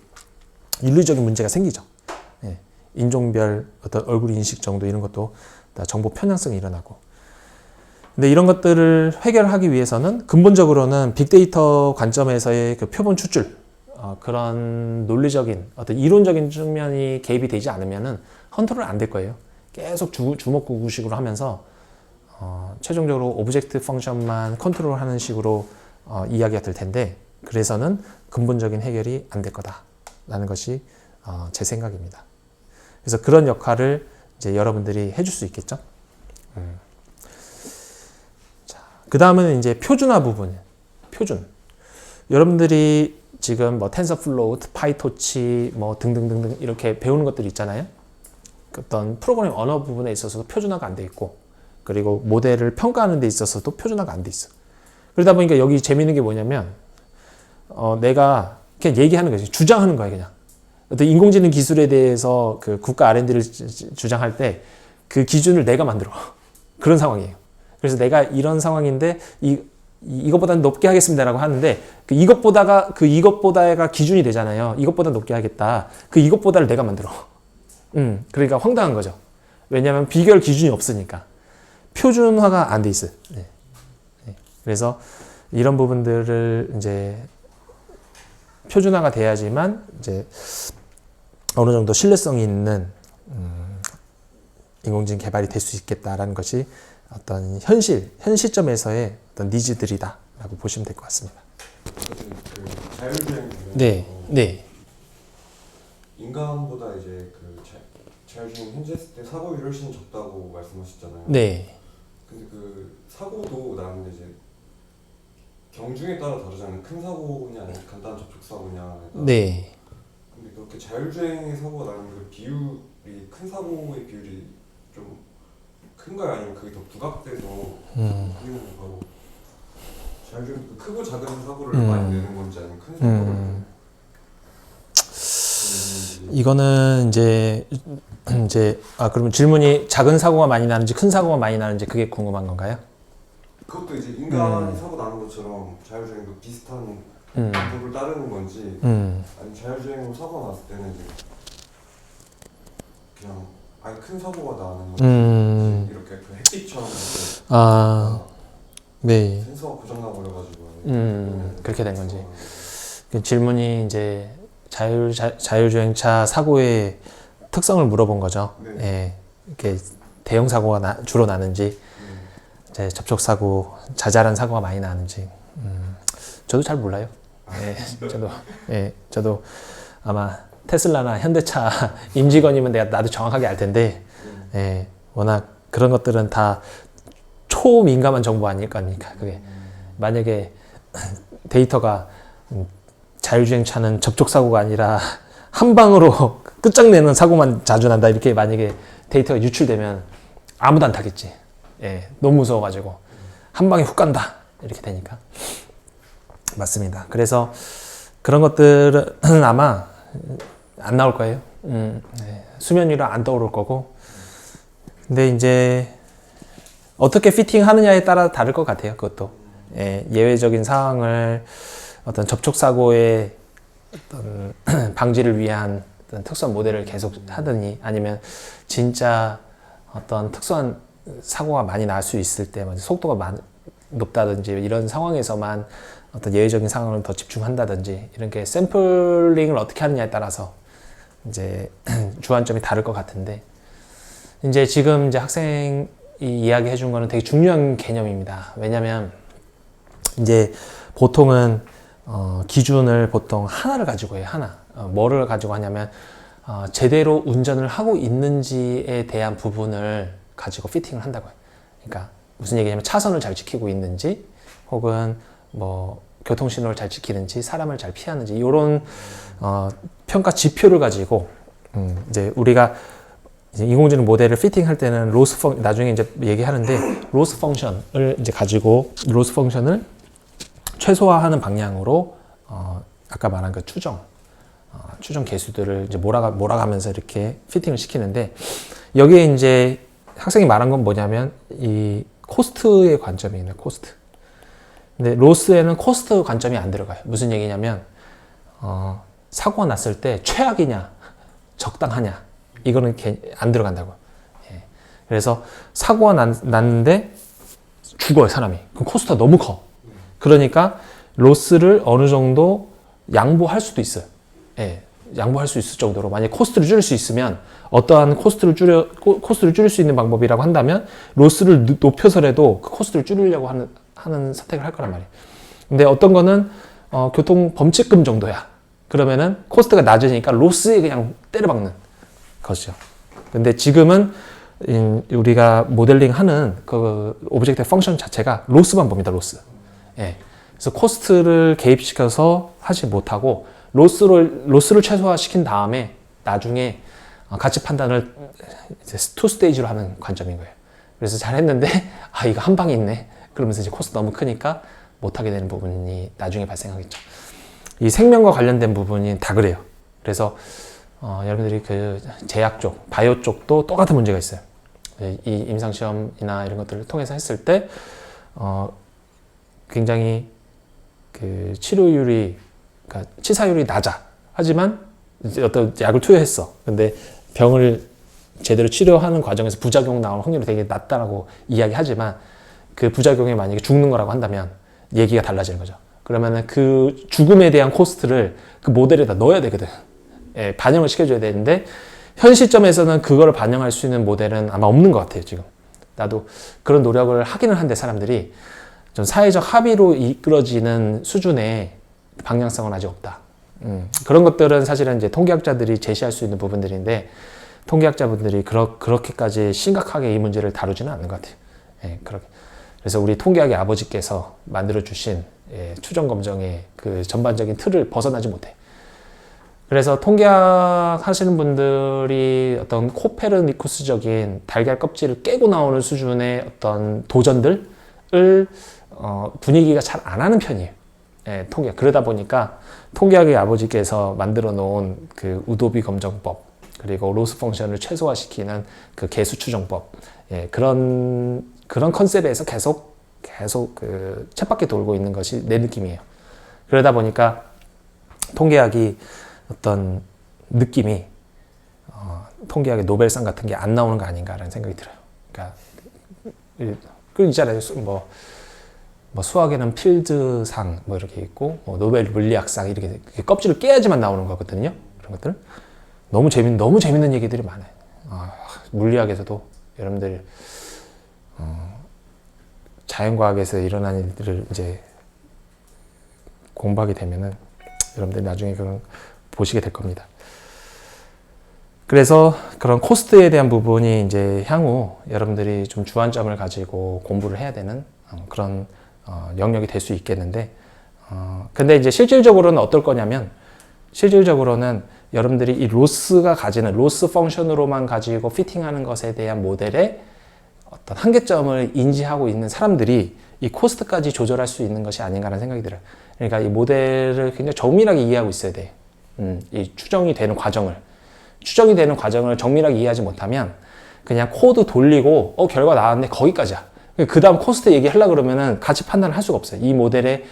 윤리적인 문제가 생기죠. 예. 인종별 어떤 얼굴 인식 정도 이런 것도 다 정보 편향성이 일어나고. 근데 이런 것들을 해결하기 위해서는 근본적으로는 빅데이터 관점에서의 그 표본 추출, 그런 논리적인 어떤 이론적인 측면이 개입이 되지 않으면은 컨트롤 안 될 거예요. 계속 주먹구구식으로 하면서 최종적으로 오브젝트 펑션만 컨트롤하는 식으로 이야기가 될 텐데, 그래서는 근본적인 해결이 안 될 거다라는 것이 제 생각입니다. 그래서 그런 역할을 이제 여러분들이 해줄 수 있겠죠. 그 다음은 이제 표준화 부분. 표준. 여러분들이 지금 뭐 텐서플로우, 파이토치 뭐 등등등등 이렇게 배우는 것들이 있잖아요. 어떤 프로그래밍 언어 부분에 있어서도 표준화가 안 돼 있고, 그리고 모델을 평가하는 데 있어서도 표준화가 안 돼 있어. 그러다 보니까 여기 재미있는 게 뭐냐면 내가 그냥 얘기하는 거지. 주장하는 거야, 그냥. 어떤 인공지능 기술에 대해서 그 국가 R&D를 주장할 때 그 기준을 내가 만들어. 그런 상황이에요. 그래서 내가 이런 상황인데 이것보다는 높게 하겠습니다라고 하는데 이것보다가 기준이 되잖아요. 이것보다 높게 하겠다. 이것보다를 내가 만들어. 그러니까 황당한 거죠. 왜냐하면 비교할 기준이 없으니까. 표준화가 안 돼 있어요. 네. 네. 그래서 이런 부분들을 이제 표준화가 돼야지만 이제 어느 정도 신뢰성 있는 인공지능 개발이 될 수 있겠다라는 것이 어떤 현 시점에서의 어떤 니즈들이다라고 보시면 될 것 같습니다. 그 자율주행 네, 네, 인간보다 이제 그 자율주행 현재 했을 때 사고율이 훨씬 적다고 말씀하셨잖아요. 네. 근데 그 사고도 나는데 이제 경중에 따라 다르잖아요. 큰 사고냐 아니면 간단한 접촉 사고냐. 네. 근데 그렇게 자율주행의 사고가 나는 그 비율이 큰 사고의 비율이 좀 큰가요? 아니면 그게 더 부각돼서 생기는 건가요? 자율주행 크고 작은 사고를 많이 내는 건지 아니면 큰 사고를 이거는 이제 그러면 질문이 작은 사고가 많이 나는지 큰 사고가 많이 나는지 그게 궁금한 건가요? 그것도 이제 인간이 사고 나는 것처럼 자율주행도 비슷한 방법을 따르는 건지 아니면 자율주행으로 사고가 났을 때는 이제 그냥 아예 큰 사고가 나는 건지 이렇게 그 햇빛처럼 이렇게 네. 센서가 고장나 버려가지고 그렇게 된 건지. 그 질문이 이제 자율주행차 사고의 특성을 물어본 거죠. 네. 예. 이렇게 대형 사고가 주로 나는지, 이제 접촉 사고, 자잘한 사고가 많이 나는지. 저도 잘 몰라요. 저도 아마 테슬라나 현대차 임직원이면 나도 정확하게 알 텐데, 워낙 그런 것들은 다 초민감한 정보 아닐 거니까 그게 만약에 데이터가 자율주행차는 접촉사고가 아니라 한 방으로 끝장내는 사고만 자주 난다 이렇게 만약에 데이터가 유출되면 아무도 안 타겠지. 너무 무서워가지고 한 방에 훅 간다 이렇게 되니까. 맞습니다. 그래서 그런 것들은 아마 안 나올 거예요. 수면 위로 안 떠오를 거고. 근데 이제 어떻게 피팅하느냐에 따라 다를 것 같아요. 그것도 예외적인 상황을 어떤 접촉 사고의 어떤 방지를 위한 어떤 특수한 모델을 계속 하더니 아니면 진짜 어떤 특수한 사고가 많이 날 수 있을 때 속도가 높다든지 이런 상황에서만 어떤 예외적인 상황을 더 집중한다든지 이런 게 샘플링을 어떻게 하느냐에 따라서 이제 주안점이 다를 것 같은데 이제 지금 이제 학생이 이야기해 준 거는 되게 중요한 개념입니다. 왜냐면 이제 보통은 기준을 보통 하나를 가지고 해요. 하나. 뭐를 가지고 하냐면 제대로 운전을 하고 있는지에 대한 부분을 가지고 피팅을 한다고 해요. 그러니까 무슨 얘기냐면 차선을 잘 지키고 있는지 혹은 뭐 교통신호를 잘 지키는지 사람을 잘 피하는지 이런 평가 지표를 가지고 이제 우리가 이제 인공지능 모델을 피팅할 때는 나중에 이제 얘기하는데 로스 펑션을 이제 가지고 로스 펑션을 최소화하는 방향으로 아까 말한 그 추정 계수들을 이제 몰아가면서 이렇게 피팅을 시키는데 여기에 이제 학생이 말한 건 뭐냐면 이 코스트의 관점이에요. 코스트. 근데 로스에는 코스트 관점이 안 들어가요. 무슨 얘기냐면 사고가 났을 때 최악이냐 적당하냐 이거는 안 들어간다고. 그래서 사고가 났는데 죽어요 사람이. 그럼 코스트가 너무 커. 그러니까 로스를 어느 정도 양보할 수도 있어요. 양보할 수 있을 정도로 만약 코스트를 줄일 수 있으면 어떠한 코스트를 줄일 수 있는 방법이라고 한다면 로스를 높여서라도 그 코스트를 줄이려고 하는 선택을 할 거란 말이에요. 근데 어떤 거는 교통 범칙금 정도야. 그러면은 코스트가 낮으니까 로스에 그냥 때려박는 것이죠. 근데 지금은 우리가 모델링하는 그 오브젝트 펑션 자체가 로스만 봅니다. 로스. 그래서 코스트를 개입시켜서 하지 못하고 로스를 최소화시킨 다음에 나중에 가치 판단을 이제 투 스테이지로 하는 관점인 거예요. 그래서 잘했는데 이거 한 방에 있네. 그러면서 이제 코스트 너무 크니까 못하게 되는 부분이 나중에 발생하겠죠. 이 생명과 관련된 부분이 다 그래요. 그래서 여러분들이 그 제약 쪽, 바이오 쪽도 똑같은 문제가 있어요. 이 임상시험이나 이런 것들을 통해서 했을 때 굉장히 그 치료율이 그러니까 치사율이 낮아. 하지만 이제 어떤 약을 투여했어. 근데 병을 제대로 치료하는 과정에서 부작용 나올 확률이 되게 낮다라고 이야기하지만 그 부작용이 만약에 죽는 거라고 한다면 얘기가 달라지는 거죠. 그러면은 그 죽음에 대한 코스트를 그 모델에다 넣어야 되거든. 반영을 시켜줘야 되는데 현 시점에서는 그거를 반영할 수 있는 모델은 아마 없는 것 같아요. 지금 나도 그런 노력을 하기는 한데 사람들이 좀 사회적 합의로 이끌어지는 수준의 방향성은 아직 없다. 그런 것들은 사실은 이제 통계학자들이 제시할 수 있는 부분들인데 통계학자분들이 그렇게까지 심각하게 이 문제를 다루지는 않는 것 같아요. 그렇게. 그래서 우리 통계학의 아버지께서 만들어주신 추정 검정의 그 전반적인 틀을 벗어나지 못해. 그래서 통계학 하시는 분들이 어떤 코페르니쿠스적인 달걀 껍질을 깨고 나오는 수준의 어떤 도전들을 분위기가 잘 안 하는 편이에요. 예, 통계학. 그러다 보니까 통계학의 아버지께서 만들어 놓은 그 우도비 검정법, 그리고 로스 펑션을 최소화시키는 그 개수 추정법, 예, 그런 컨셉에서 계속 그 쳇바퀴 돌고 있는 것이 내 느낌이에요. 그러다 보니까 통계학이 어떤 느낌이 통계학의 노벨상 같은 게 안 나오는 거 아닌가라는 생각이 들어요. 그러니까 그 있잖아요. 뭐 수학에는 필드상 뭐 이렇게 있고 뭐 노벨 물리학상 이렇게 껍질을 깨야지만 나오는 거거든요. 그런 것들 너무 재밌는 얘기들이 많아요. 물리학에서도 여러분들 자연과학에서 일어난 일들을 이제 공부하게 되면은 여러분들 나중에 그런 보시게 될 겁니다. 그래서 그런 코스트에 대한 부분이 이제 향후 여러분들이 좀 주안점을 가지고 공부를 해야 되는 그런 영역이 될 수 있겠는데, 근데 이제 실질적으로는 어떨 거냐면, 실질적으로는 여러분들이 이 로스가 가지는 로스 펑션으로만 가지고 피팅하는 것에 대한 모델의 어떤 한계점을 인지하고 있는 사람들이 이 코스트까지 조절할 수 있는 것이 아닌가라는 생각이 들어요. 그러니까 이 모델을 굉장히 정밀하게 이해하고 있어야 돼. 이 추정이 되는 과정을 정밀하게 이해하지 못하면 그냥 코드 돌리고 결과 나왔는데 거기까지야. 그 다음 코스트 얘기하려고 그러면은 같이 판단을 할 수가 없어요. 이 모델의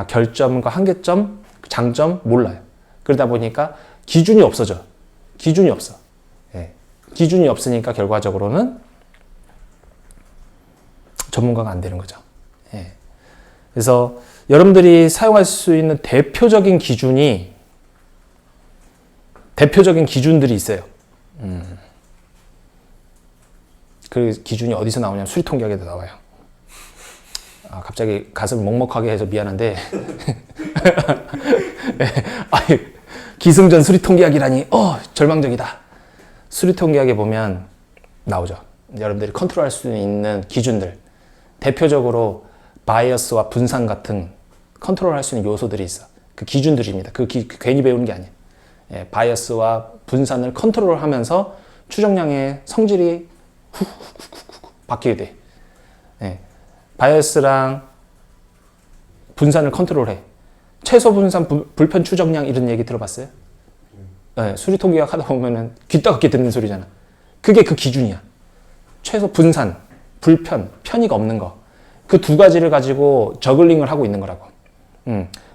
결점과 한계점, 장점 몰라요. 그러다 보니까 기준이 없어져. 기준이 없어. 예. 기준이 없으니까 결과적으로는 전문가가 안 되는 거죠. 예. 그래서 여러분들이 사용할 수 있는 대표적인 기준들이 있어요. 그 기준이 어디서 나오냐면 수리통계학에도 나와요. 갑자기 가슴을 먹먹하게 해서 미안한데 기승전 수리통계학이라니 절망적이다. 수리통계학에 보면 나오죠. 여러분들이 컨트롤할 수 있는 기준들, 대표적으로 바이어스와 분산 같은 컨트롤할 수 있는 요소들이 있어. 그 기준들입니다. 괜히 배우는 게 아니에요. 예, 바이어스와 분산을 컨트롤하면서 추정량의 성질이 바뀌게 돼. 예, 바이어스랑 분산을 컨트롤해. 최소 분산 불편 추정량 이런 얘기 들어봤어요? 예, 수리통계학 하다 보면은 귀 따갑게 듣는 소리잖아. 그게 그 기준이야. 최소 분산, 불편, 편의가 없는 거. 그 두 가지를 가지고 저글링을 하고 있는 거라고.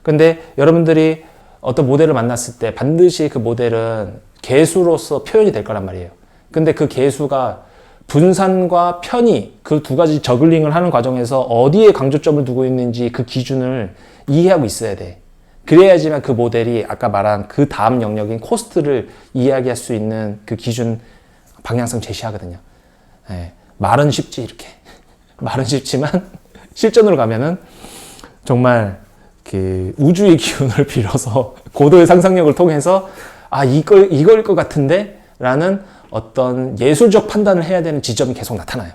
근데 여러분들이 어떤 모델을 만났을 때 반드시 그 모델은 개수로서 표현이 될 거란 말이에요. 근데 그 개수가 분산과 편의, 그 두 가지 저글링을 하는 과정에서 어디에 강조점을 두고 있는지 그 기준을 이해하고 있어야 돼. 그래야지만 그 모델이 아까 말한 그 다음 영역인 코스트를 이야기할 수 있는 그 기준 방향성 제시하거든요. 예, 말은 쉽지, 이렇게. 말은 쉽지만 실전으로 가면은 정말 그 우주의 기운을 빌어서 고도의 상상력을 통해서 이거일 것 같은데 라는 어떤 예술적 판단을 해야 되는 지점이 계속 나타나요.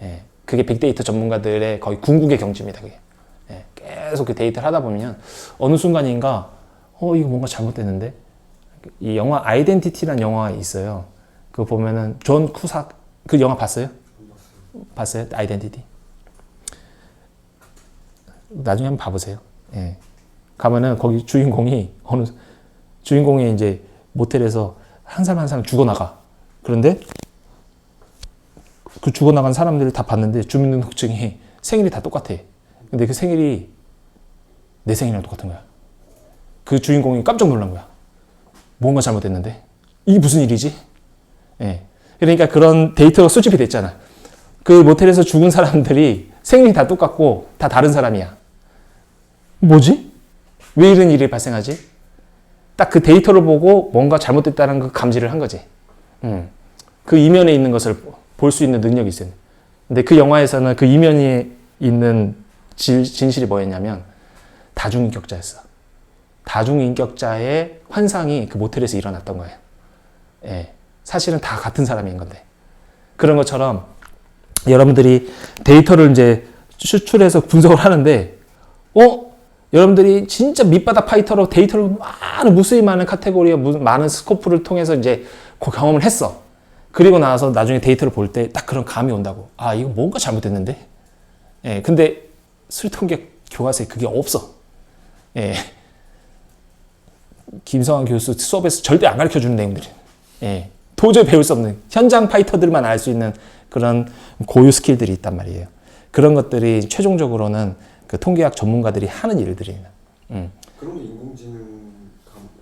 예, 그게 빅데이터 전문가들의 거의 궁극의 경지입니다. 그게. 예, 계속 그 데이터를 하다 보면 어느 순간인가 이거 뭔가 잘못됐는데, 이 영화 아이덴티티라는 영화가 있어요. 그거 보면은 존 쿠삭 그 영화 봤어요? 봤어요? 아이덴티티? 나중에 한번 봐보세요. 예. 가면은 거기 주인공이 이제 모텔에서 한 사람 한 사람 죽어나가. 그런데 그 죽어나간 사람들을 다 봤는데 주민등록증이 생일이 다 똑같아. 근데 그 생일이 내 생일이랑 똑같은 거야. 그 주인공이 깜짝 놀란 거야. 뭔가 잘못됐는데? 이게 무슨 일이지? 예. 그러니까 그런 데이터가 수집이 됐잖아. 그 모텔에서 죽은 사람들이 생일이 다 똑같고 다 다른 사람이야. 뭐지? 왜 이런 일이 발생하지? 딱 그 데이터를 보고 뭔가 잘못됐다는 그 감지를 한 거지. 그 이면에 있는 것을 볼 수 있는 능력이 있어요. 근데 그 영화에서는 그 이면에 있는 진실이 뭐였냐면 다중인격자였어. 다중인격자의 환상이 그 모텔에서 일어났던 거예요. 예. 사실은 다 같은 사람인 건데. 그런 것처럼 여러분들이 데이터를 이제 추출해서 분석을 하는데, 여러분들이 진짜 밑바닥 파이터로 데이터를 무수히 많은 카테고리와 많은 스코프를 통해서 이제 그 경험을 했어. 그리고 나서 나중에 데이터를 볼 때 딱 그런 감이 온다고. 아, 이거 뭔가 잘못됐는데? 예, 근데 수리통계 교과서에 그게 없어. 예. 김성환 교수 수업에서 절대 안 가르쳐 주는 내용들이. 예. 도저히 배울 수 없는 현장 파이터들만 알 수 있는 그런 고유 스킬들이 있단 말이에요. 그런 것들이 최종적으로는 그 통계학 전문가들이 하는 일들이에요. 그런 게 인공지능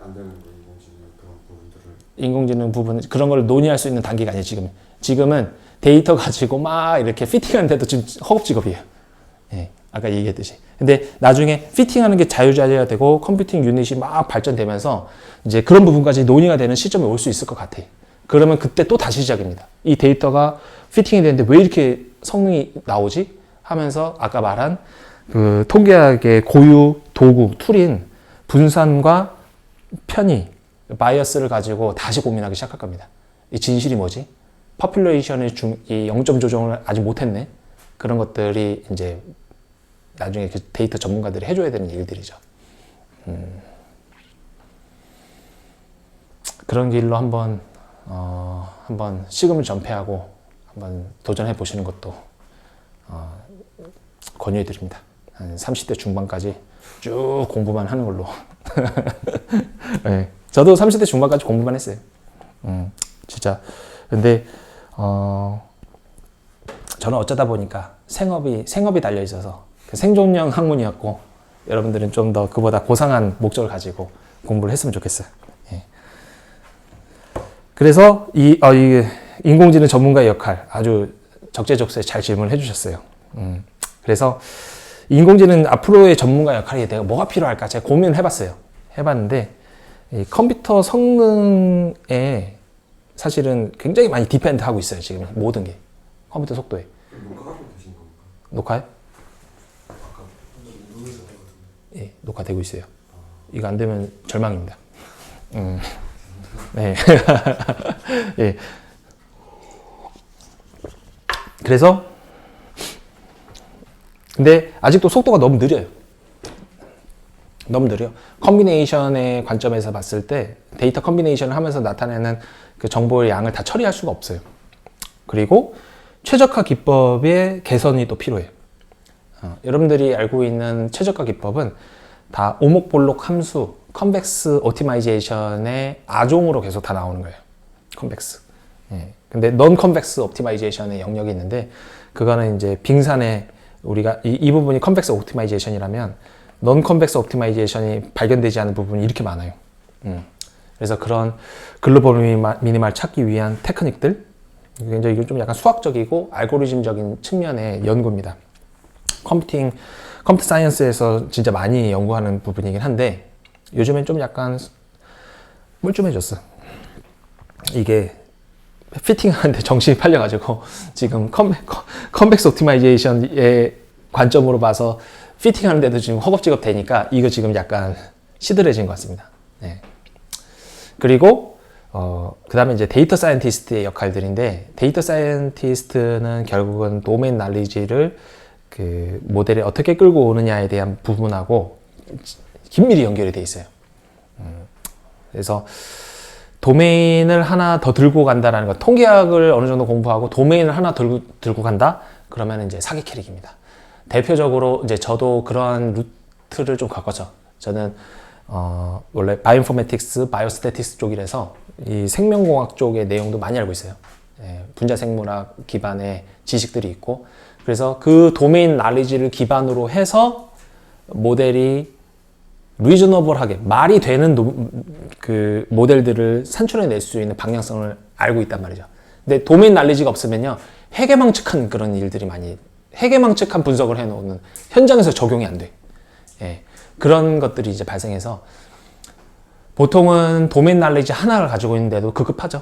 안 되는 거예요. 인공지능 그런 부분들을. 인공지능 부분 그런 걸 논의할 수 있는 단계가 아니에요. 지금은 데이터 가지고 막 이렇게 피팅하는데도 지금 허겁지겁이에요. 예, 아까 얘기했듯이. 근데 나중에 피팅하는 게 자유자재가 되고 컴퓨팅 유닛이 막 발전되면서 이제 그런 부분까지 논의가 되는 시점에 올 수 있을 것 같아요. 그러면 그때 또 다시 시작입니다. 이 데이터가 피팅이 되는데 왜 이렇게 성능이 나오지? 하면서 아까 말한 그 통계학의 고유 도구, 툴인 분산과 편의, 바이어스를 가지고 다시 고민하기 시작할 겁니다. 이 진실이 뭐지? 퍼퓰레이션의 이 0점 조정을 아직 못했네. 그런 것들이 이제 나중에 그 데이터 전문가들이 해줘야 되는 일들이죠. 그런 길로 한번 시금을 전폐하고 한번 도전해 보시는 것도 권유해 드립니다. 한 30대 중반까지 쭉 공부만 하는 걸로. 네, 저도 30대 중반까지 공부만 했어요. 진짜. 근데 저는 어쩌다 보니까 생업이 달려 있어서 그 생존형 학문이었고 여러분들은 좀 더 그보다 고상한 목적을 가지고 공부를 했으면 좋겠어요. 예. 그래서 이 인공지능 전문가의 역할 아주 적재적소에 잘 질문을 해주셨어요. 그래서 인공지능 앞으로의 전문가 역할이 내가 뭐가 필요할까 제가 고민을 해봤어요. 해봤는데 이 컴퓨터 성능에 사실은 굉장히 많이 디펜드 하고 있어요. 지금 모든 게 컴퓨터 속도에. 녹화하고 계신 겁니까? 녹화요? 아까 누르셔 되거든요. 예, 녹화되고 있어요. 이거 안 되면 절망입니다. 네. 예. 그래서 근데 아직도 속도가 너무 느려요. 너무 느려. 컴비네이션의 관점에서 봤을 때 데이터 컴비네이션을 하면서 나타내는 그 정보의 양을 다 처리할 수가 없어요. 그리고 최적화 기법의 개선이 또 필요해요. 여러분들이 알고 있는 최적화 기법은 다 오목볼록 함수, 컨벡스 옵티마이제이션의 아종으로 계속 다 나오는 거예요. 컨벡스. 예. 근데 넌 컨벡스 옵티마이제이션의 영역이 있는데 그거는 이제 빙산의 우리가 이 부분이 컨벡스 옵티마이제이션이라면 넌 컨벡스 옵티마이제이션이 발견되지 않은 부분이 이렇게 많아요. 그래서 그런 글로벌 미니말 찾기 위한 테크닉들 굉장히 이건 좀 약간 수학적이고 알고리즘적인 측면의 연구입니다. 컴퓨터 사이언스에서 진짜 많이 연구하는 부분이긴 한데 요즘엔 좀 약간 물좀해졌어. 이게 피팅하는데 정신이 팔려가지고 지금 컨벡스 옵티마이제이션의 관점으로 봐서 피팅하는데도 지금 허겁지겁 되니까 이거 지금 약간 시들해진 것 같습니다. 네. 그리고 그 다음에 이제 데이터 사이언티스트의 역할들인데 데이터 사이언티스트는 결국은 도메인 날리지를 그 모델에 어떻게 끌고 오느냐에 대한 부분하고 긴밀히 연결이 돼 있어요. 그래서 도메인을 하나 더 들고 간다라는 거, 통계학을 어느 정도 공부하고 도메인을 하나 들고 간다? 그러면 이제 사기 캐릭입니다. 대표적으로 이제 저도 그런 루트를 좀 겪었죠. 저는 원래 바이오인포메틱스, 바이오스태틱스 쪽이라서 이 생명공학 쪽의 내용도 많이 알고 있어요. 예, 분자생물학 기반의 지식들이 있고 그래서 그 도메인 날리지를 기반으로 해서 모델이 리저너블하게 말이 되는 그 모델들을 산출해낼 수 있는 방향성을 알고 있단 말이죠. 근데 도메인 날리지가 없으면요 해괴망측한 그런 일들이 많이 해괴망측한 분석을 해놓는 현장에서 적용이 안 돼. 예, 그런 것들이 이제 발생해서 보통은 도메인 날리지 하나를 가지고 있는데도 급급하죠.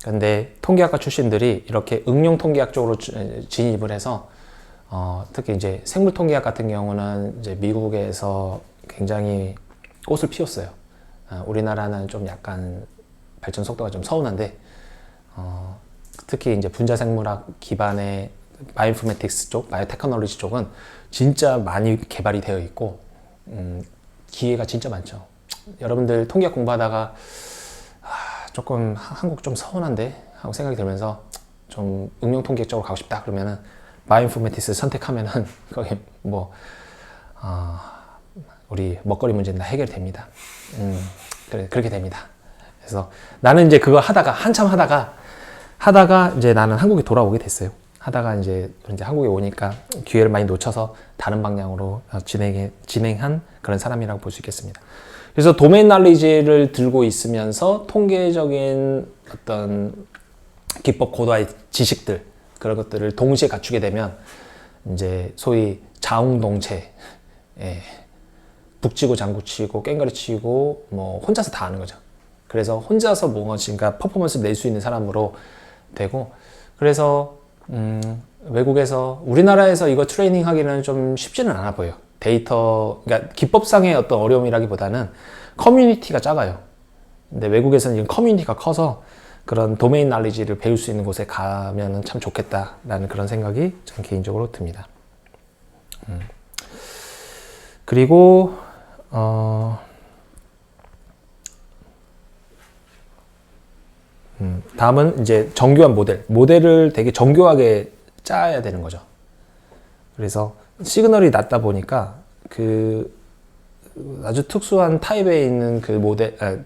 근데 통계학과 출신들이 이렇게 응용 통계학 쪽으로 진입을 해서 특히 이제 생물 통계학 같은 경우는 이제 미국에서 굉장히 꽃을 피웠어요. 우리나라는 좀 약간 발전 속도가 좀 서운한데 특히 이제 분자생물학 기반의 바이오인포메틱스 쪽, 바이오테크놀로지 쪽은 진짜 많이 개발이 되어 있고 기회가 진짜 많죠. 여러분들 통계학 공부하다가 조금 한국 좀 서운한데 하고 생각이 들면서 좀 응용 통계학 쪽으로 가고 싶다 그러면은 바이오인포메틱스 선택하면은 거기 뭐 우리 먹거리 문제는 다 해결됩니다. 그렇게 됩니다. 그래서 나는 이제 그거 하다가 한참 하다가 이제 나는 한국에 돌아오게 됐어요. 하다가 이제 한국에 오니까 기회를 많이 놓쳐서 다른 방향으로 진행한 그런 사람이라고 볼 수 있겠습니다. 그래서 도메인 날리지를 들고 있으면서 통계적인 어떤 기법 고도화의 지식들 그런 것들을 동시에 갖추게 되면 이제 소위 자웅동체, 북치고 장구치고 깽가리치고 뭐 혼자서 다 하는 거죠. 그래서 혼자서 무엇인가 퍼포먼스를 낼 수 있는 사람으로 되고, 그래서 외국에서 우리나라에서 이거 트레이닝 하기는 좀 쉽지는 않아 보여. 데이터, 그러니까 기법상의 어떤 어려움이라기보다는 커뮤니티가 작아요. 근데 외국에서는 이런 커뮤니티가 커서 그런 도메인 날리지를 배울 수 있는 곳에 가면은 참 좋겠다라는 그런 생각이 전 개인적으로 듭니다. 그리고 다음은 이제 정교한 모델을 되게 정교하게 짜야 되는 거죠. 그래서 시그널이 낮다 보니까 그 아주 특수한 타입에 있는 그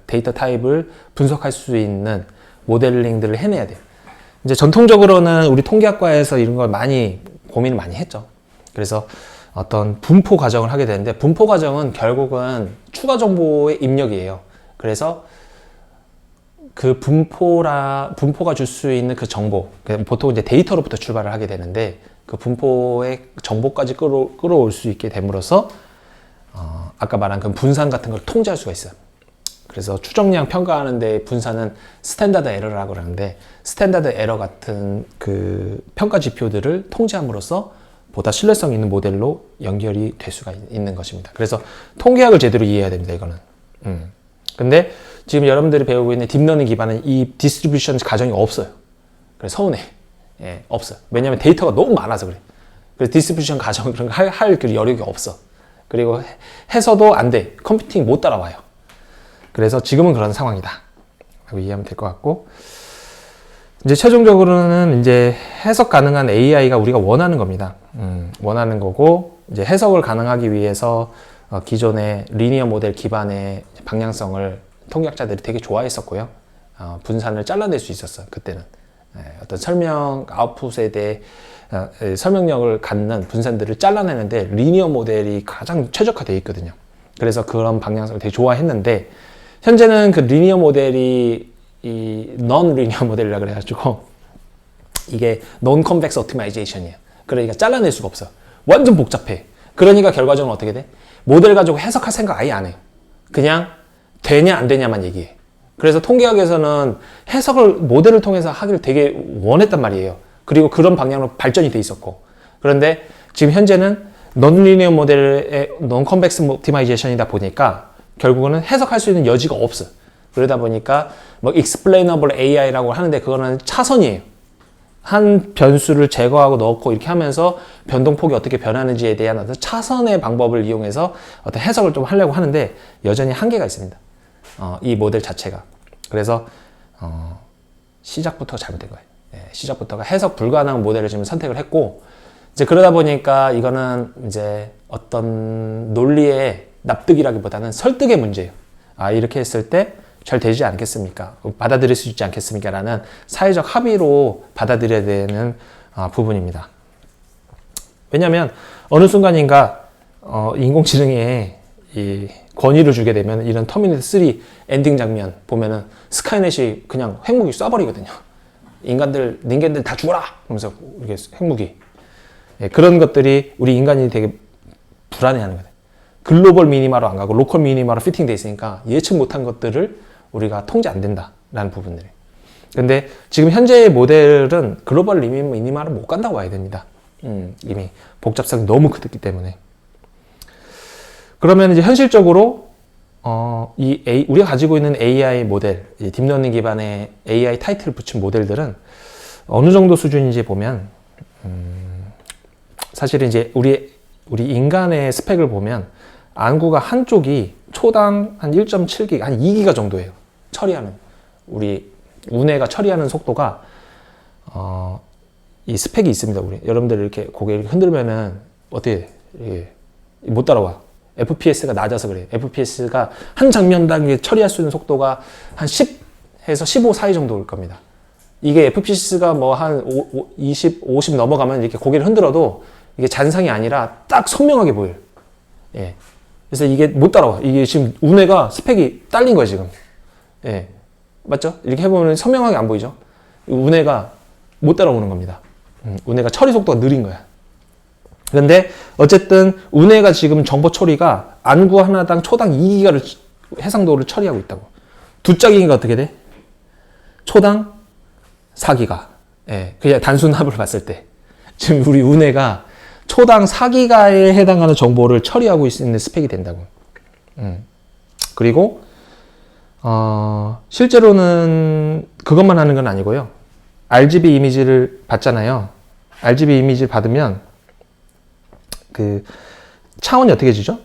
데이터 타입을 분석할 수 있는 모델링들을 해내야 돼요. 이제 전통적으로는 우리 통계학과에서 이런 걸 고민을 많이 했죠. 그래서 어떤 분포 과정을 하게 되는데, 분포 과정은 결국은 추가 정보의 입력이에요. 그래서 그 분포가 줄 수 있는 그 정보, 보통 이제 데이터로부터 출발을 하게 되는데, 그 분포의 정보까지 끌어올 수 있게 됨으로써 아까 말한 그 분산 같은 걸 통제할 수가 있어요. 그래서 추정량 평가하는데 분산은 스탠다드 에러라고 그러는데, 스탠다드 에러 같은 그 평가 지표들을 통제함으로써 보다 신뢰성 있는 모델로 연결이 될 수가 있는 것입니다. 그래서 통계학을 제대로 이해해야 됩니다, 이거는. 근데 지금 여러분들이 배우고 있는 딥러닝 기반은 이 디스트리뷰션 과정이 없어요. 그래서 서운해. 없어요. 왜냐하면 데이터가 너무 많아서 그래. 그래서 디스트리뷰션 과정 그런 거 할 그 여력이 없어. 그리고 해서도 안 돼. 컴퓨팅 못 따라와요. 그래서 지금은 그런 상황이다 라고 이해하면 될 것 같고, 이제 최종적으로는 이제 해석 가능한 AI가 우리가 원하는 겁니다. 원하는 거고, 이제 해석을 가능하기 위해서 기존의 리니어 모델 기반의 방향성을 통계학자들이 되게 좋아했었고요. 분산을 잘라낼 수 있었어요, 그때는. 어떤 설명 아웃풋에 대해 설명력을 갖는 분산들을 잘라내는데 리니어 모델이 가장 최적화되어 있거든요. 그래서 그런 방향성을 되게 좋아했는데, 현재는 그 리니어 모델이 이 non 리니어 모델이라 그래가지고 이게 non convex optimization이에요. 그러니까 잘라낼 수가 없어. 완전 복잡해. 그러니까 결과적으로 어떻게 돼? 모델 가지고 해석할 생각 아예 안 해요. 그냥 되냐 안 되냐만 얘기해. 그래서 통계학에서는 해석을 모델을 통해서 하기를 되게 원했단 말이에요. 그리고 그런 방향으로 발전이 돼 있었고, 그런데 지금 현재는 non-linear 모델의 non-convex optimization이다 보니까 결국은 해석할 수 있는 여지가 없어. 그러다 보니까 뭐 explainable AI라고 하는데 그거는 차선이에요. 한 변수를 제거하고 넣고 이렇게 하면서 변동폭이 어떻게 변하는지에 대한 어떤 차선의 방법을 이용해서 어떤 해석을 좀 하려고 하는데 여전히 한계가 있습니다. 이 모델 자체가. 그래서 시작부터 잘못된 거예요. 시작부터가 해석 불가능한 모델을 지금 선택을 했고, 이제 그러다 보니까 이거는 이제 어떤 논리의 납득이라기보다는 설득의 문제예요. 이렇게 했을 때 잘 되지 않겠습니까? 받아들일 수 있지 않겠습니까? 라는 사회적 합의로 받아들여야 되는 부분입니다. 왜냐하면 어느 순간인가 인공지능에 이 권위를 주게 되면 이런 터미네이터 3 엔딩 장면 보면은 스카이넷이 그냥 핵무기 쏴버리거든요. 닌겐들 다 죽어라! 하면서 이렇게 핵무기. 그런 것들이 우리 인간이 되게 불안해하는 거예요. 글로벌 미니마로 안 가고 로컬 미니마로 피팅돼 있으니까 예측 못한 것들을 우리가 통제 안 된다라는 부분들이. 근데 지금 현재의 모델은 글로벌 미니마를 못 간다고 봐야 됩니다. 이미 복잡성이 너무 크기 때문에. 그러면 이제 현실적으로 우리가 가지고 있는 AI 모델, 딥러닝 기반의 AI 타이틀을 붙인 모델들은 어느 정도 수준인지 보면 사실 이제 우리 인간의 스펙을 보면 안구가 한쪽이 초당 한 1.7기가, 한 2기가 정도예요. 처리하는. 우리 운해가 처리하는 속도가, 이 스펙이 있습니다. 우리. 여러분들 이렇게 고개 이렇게 흔들면은, 어떻게, 못 따라와. FPS가 낮아서 그래요. FPS가 한 장면당 처리할 수 있는 속도가 한 10에서 15 사이 정도일 겁니다. 이게 FPS가 뭐 한 20, 50 넘어가면 이렇게 고개를 흔들어도 이게 잔상이 아니라 딱 선명하게 보여요. 예. 그래서 이게 못 따라와. 이게 지금 운해가 스펙이 딸린 거예요, 지금. 예. 맞죠? 이렇게 해보면 선명하게 안 보이죠? 운해가 못 따라오는 겁니다. 운해가 처리 속도가 느린 거야. 근데 어쨌든 운해가 지금 정보 처리가 안구 하나당 초당 2기가를 해상도를 처리하고 있다고. 두 짝이니까 어떻게 돼? 초당 4기가. 예, 그냥 단순 합을 봤을 때. 지금 우리 운해가 초당 4기가에 해당하는 정보를 처리하고 있는 스펙이 된다고. 그리고 실제로는 그것만 하는 건 아니고요. RGB 이미지를 받잖아요. RGB 이미지를 받으면 그 차원이 어떻게 지죠?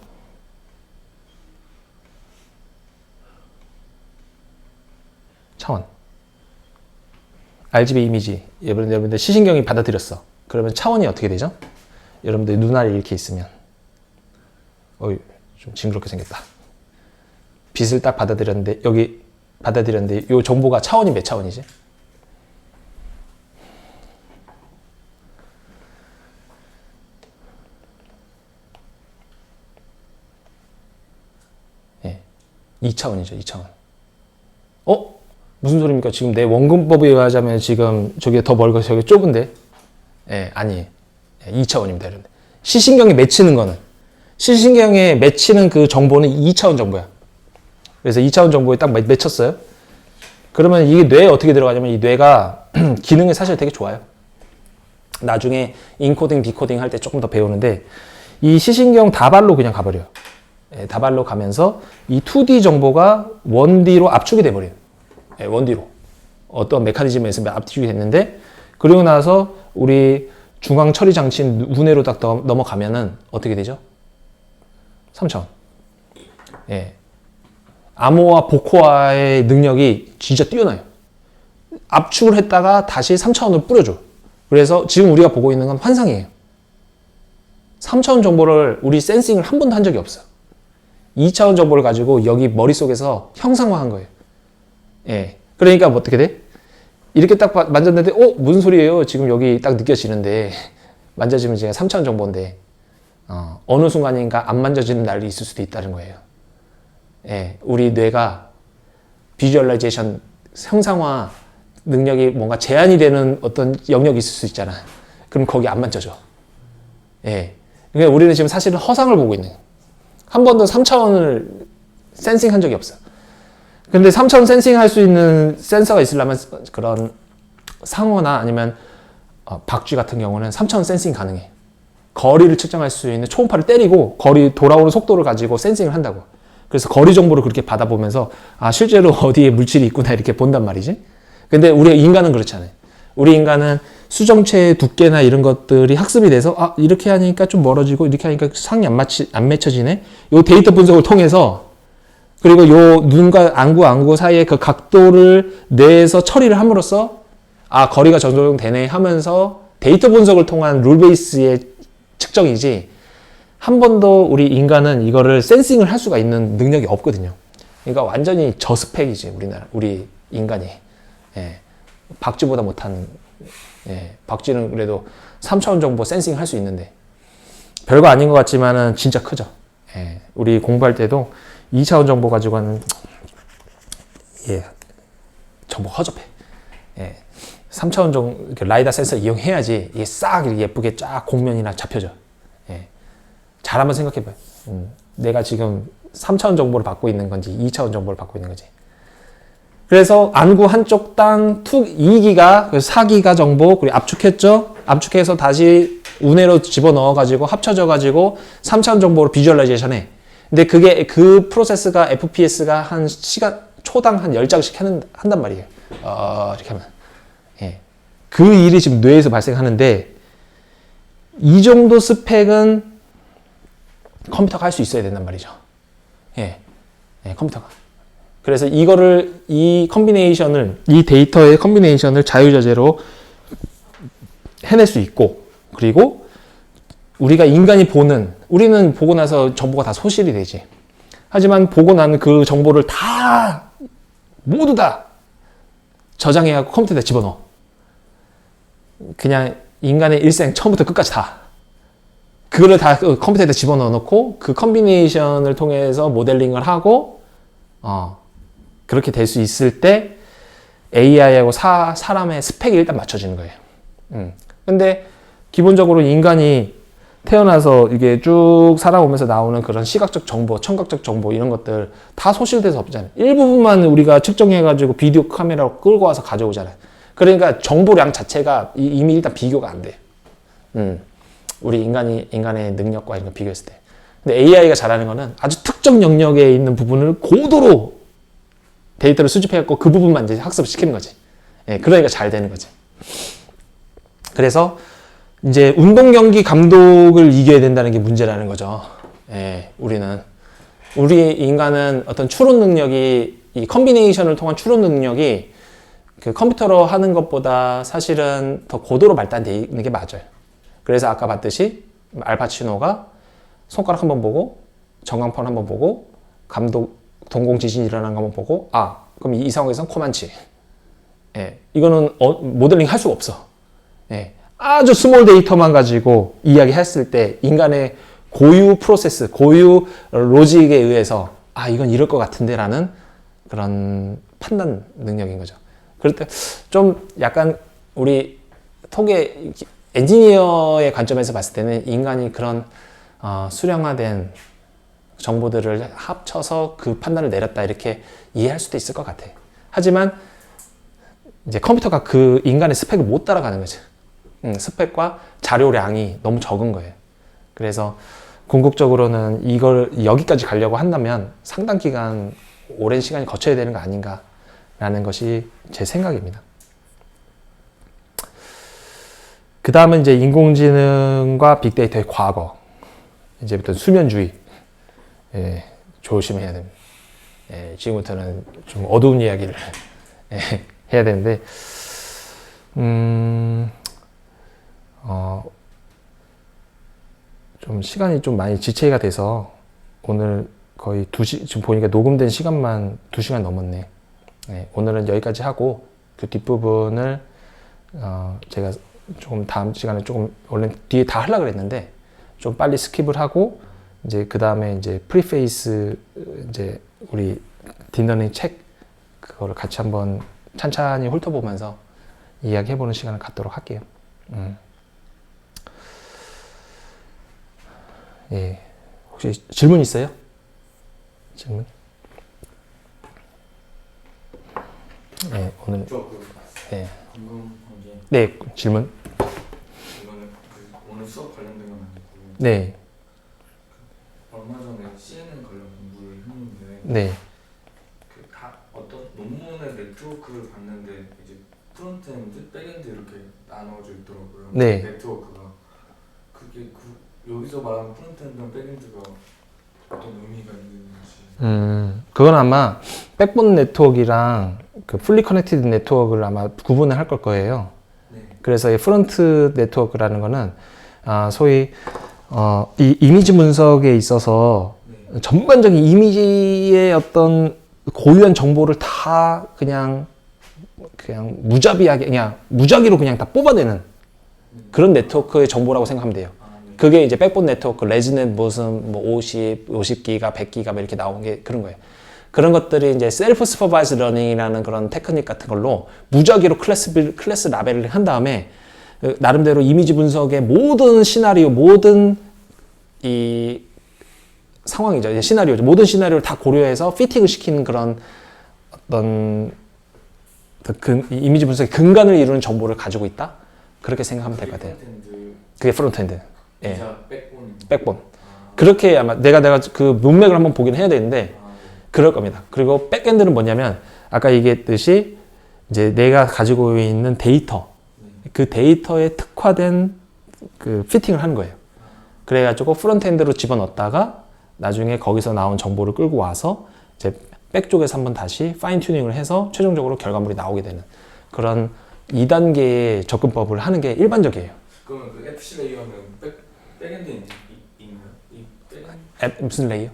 차원. RGB 이미지. 여러분들 시신경이 받아들였어. 그러면 차원이 어떻게 되죠? 여러분들 눈알이 이렇게 있으면. 좀 징그럽게 생겼다. 빛을 딱 받아들였는데, 여기 받아들였는데, 이 정보가 차원이 몇 차원이지? 예. 2차원이죠, 2차원. 무슨 소리입니까? 지금 내 원근법에 의하자면 지금 저게 더 멀고 저게 좁은데? 예, 아니에요. 2차원입니다, 여러분. 시신경에 맺히는 거는, 시신경에 맺히는 그 정보는 2차원 정보야. 그래서 2차원 정보에 딱 맺혔어요. 그러면 이게 뇌에 어떻게 들어가냐면, 이 뇌가 기능이 사실 되게 좋아요. 나중에 인코딩, 디코딩 할 때 조금 더 배우는데, 이 시신경 다발로 그냥 가버려요. 예, 다발로 가면서 이 2D 정보가 1D로 압축이 돼버려요. 예, 1D로. 어떤 메커니즘에서 압축이 됐는데, 그리고 나서 우리 중앙 처리 장치인 운해로 딱 넘어가면은 어떻게 되죠? 3차원. 예. 암호화, 복호화의 능력이 진짜 뛰어나요. 압축을 했다가 다시 3차원으로 뿌려줘. 그래서 지금 우리가 보고 있는 건 환상이에요. 3차원 정보를 우리 센싱을 한 번도 한 적이 없어요. 2차원 정보를 가지고 여기 머릿속에서 형상화한 거예요. 예. 그러니까 뭐 어떻게 돼? 이렇게 딱 만졌는데, 무슨 소리예요? 지금 여기 딱 느껴지는데, 만져지면 제가 3차원 정보인데, 어느 순간인가 안 만져지는 날이 있을 수도 있다는 거예요. 예. 우리 뇌가 비주얼라이제이션, 형상화 능력이 뭔가 제한이 되는 어떤 영역이 있을 수 있잖아. 그럼 거기 안 만져져. 예. 그러니까 우리는 지금 사실은 허상을 보고 있는 거예요. 한 번도 3차원을 센싱 한 적이 없어요. 근데 3차원 센싱 할 수 있는 센서가 있으려면 그런 상어나 아니면 박쥐 같은 경우는 3차원 센싱 가능해. 거리를 측정할 수 있는 초음파를 때리고 거리 돌아오는 속도를 가지고 센싱을 한다고. 그래서 거리 정보를 그렇게 받아보면서 실제로 어디에 물질이 있구나 이렇게 본단 말이지. 근데 우리 인간은 그렇지 않아요. 우리 인간은 수정체의 두께나 이런 것들이 학습이 돼서 이렇게 하니까 좀 멀어지고 이렇게 하니까 상이 안 맺혀지네. 요 데이터 분석을 통해서 그리고 요 눈과 안구 사이의 그 각도를 뇌에서 처리를 함으로써 거리가 적용되네 하면서 데이터 분석을 통한 룰 베이스의 측정이지 한 번도 우리 인간은 이거를 센싱을 할 수가 있는 능력이 없거든요. 그러니까 완전히 저스펙이지 우리 인간이. 예. 박쥐보다 못한. 예. 박쥐는 그래도 3차원 정보 센싱 할 수 있는데 별거 아닌 것 같지만은 진짜 크죠. 예. 우리 공부할 때도 2차원 정보 가지고는 정보 허접해. 예. 3차원 정도 라이다 센서 이용해야지 이게 싹 예쁘게 쫙 공면이나 잡혀져. 예. 잘 한번 생각해봐요. 내가 지금 3차원 정보를 받고 있는 건지 2차원 정보를 받고 있는 건지. 그래서 안구 한쪽 땅 2기가 4기가 정보 그리고 압축했죠. 압축해서 다시 운해로 집어넣어가지고 합쳐져가지고 3차원 정보로 비주얼라이제이션 해. 근데 그 프로세스가 FPS가 한 시간 초당 한 10장씩 한단 말이에요. 이렇게 하면. 예. 그 일이 지금 뇌에서 발생하는데 이 정도 스펙은 컴퓨터가 할 수 있어야 된단 말이죠. 예, 컴퓨터가. 그래서 이 데이터의 컨비네이션을 자유자재로 해낼 수 있고, 그리고 우리는 보고 나서 정보가 다 소실이 되지. 하지만 보고 나는 그 정보를 모두 다 저장해갖고 컴퓨터에다 집어넣어. 그냥 인간의 일생 처음부터 끝까지 다. 그거를 다 컴퓨터에다 집어넣어놓고 그 컨비네이션을 통해서 모델링을 하고, 그렇게 될 수 있을 때 AI하고 사람의 스펙이 일단 맞춰지는 거예요. 근데 기본적으로 인간이 태어나서 이게 쭉 살아오면서 나오는 그런 시각적 정보, 청각적 정보 이런 것들 다 소실돼서 없잖아요. 일부분만 우리가 측정해가지고 비디오 카메라로 끌고 와서 가져오잖아요. 그러니까 정보량 자체가 이미 일단 비교가 안 돼. 우리 인간의 능력과 이런 거 비교했을 때. 근데 AI가 잘하는 거는 아주 특정 영역에 있는 부분을 고도로 데이터를 수집해갖고 그 부분만 이제 학습을 시키는 거지. 그러니까 잘 되는 거지. 그래서 이제 운동 경기 감독을 이겨야 된다는 게 문제라는 거죠. 우리 인간은 어떤 추론 능력이, 이 컨비네이션을 통한 추론 능력이 그 컴퓨터로 하는 것보다 사실은 더 고도로 발달되어 있는 게 맞아요. 그래서 아까 봤듯이 알파치노가 손가락 한번 보고 전광판 한번 보고 동공 지진이 일어나는 거 한번 보고 그럼 이 상황에서는 코만치. 이거는 모델링 할 수가 없어. 아주 스몰 데이터만 가지고 이야기했을 때 인간의 고유 프로세스, 고유 로직에 의해서 이건 이럴 것 같은데 라는 그런 판단 능력인 거죠. 그럴 때 좀 약간 우리 톡의 엔지니어의 관점에서 봤을 때는 인간이 그런 수량화된 정보들을 합쳐서 그 판단을 내렸다 이렇게 이해할 수도 있을 것 같아. 하지만 이제 컴퓨터가 그 인간의 스펙을 못 따라가는 거지. 스펙과 자료량이 너무 적은 거예요. 그래서 궁극적으로는 이걸 여기까지 가려고 한다면 상당 기간 오랜 시간이 거쳐야 되는 거 아닌가라는 것이 제 생각입니다. 그 다음은 이제 인공지능과 빅데이터의 과거. 이제부터 수면주의. 조심해야 됩니다. 지금부터는 좀 어두운 이야기를 해야 되는데, 좀 시간이 좀 많이 지체가 돼서 오늘 거의 지금 보니까 녹음된 시간만 2시간 넘었네. 오늘은 여기까지 하고 그 뒷부분을 제가 조금 다음 시간에 조금 원래 뒤에 다 하려고 그랬는데 좀 빨리 스킵을 하고 이제 그 다음에 이제 프리페이스 이제 우리 딥러닝 책 그거를 같이 한번 찬찬히 훑어보면서 이야기해보는 시간을 갖도록 할게요. 혹시 질문 있어요? 질문? 오늘 궁금한 게 질문? 이거는 오늘 수업 관련된 건 아니고 네. 얼마 전에 CNN 관련 공부를 했는데 어떤 논문의 네트워크를 봤는데 이제 프론트엔드, 백엔드 이렇게 나눠져 있더라고요. 네. 네트워크가 그게 여기서 말하는 프론트엔드랑 백엔드가 어떤 의미가 있는지. 그건 아마 백본 네트워크랑 그 풀리 커넥티드 네트워크를 아마 구분을 할 걸 거예요. 네. 그래서 이 프론트 네트워크라는 거는 소위 이 이미지 분석에 있어서 전반적인 이미지의 어떤 고유한 정보를 다 그냥 무자비하게 무작위로 그냥 다 뽑아내는 그런 네트워크의 정보라고 생각하면 돼요. 그게 이제 백본 네트워크, 레지넷 무슨 50기가, 100기가 이렇게 나온 게 그런 거예요. 그런 것들이 이제 셀프 슈퍼바이즈 러닝이라는 그런 테크닉 같은 걸로 무작위로 클래스 라벨을 한 다음에 나름대로 이미지 분석의 모든 시나리오, 모든 이 상황이죠. 시나리오죠. 모든 시나리오를 다 고려해서 피팅을 시키는 그런 어떤 이미지 분석의 근간을 이루는 정보를 가지고 있다. 그렇게 생각하면 될 것 같아요. 그게 프론트엔드. 백본. 그렇게 아마 내가 그 문맥을 한번 보긴 해야 되는데 그럴 겁니다. 그리고 백엔드는 뭐냐면 아까 얘기했듯이 이제 내가 가지고 있는 데이터, 그 데이터에 특화된 그 피팅을 하는 거예요. 그래가지고 프론트엔드로 집어넣었다가 나중에 거기서 나온 정보를 끌고 와서 이제 백 쪽에서 한번 다시 파인 튜닝을 해서 최종적으로 결과물이 나오게 되는 그런 2단계의 접근법을 하는 게 일반적이에요. 그러면 그 FC 레이어는 백엔드에 있나요? 이 무슨 레이어?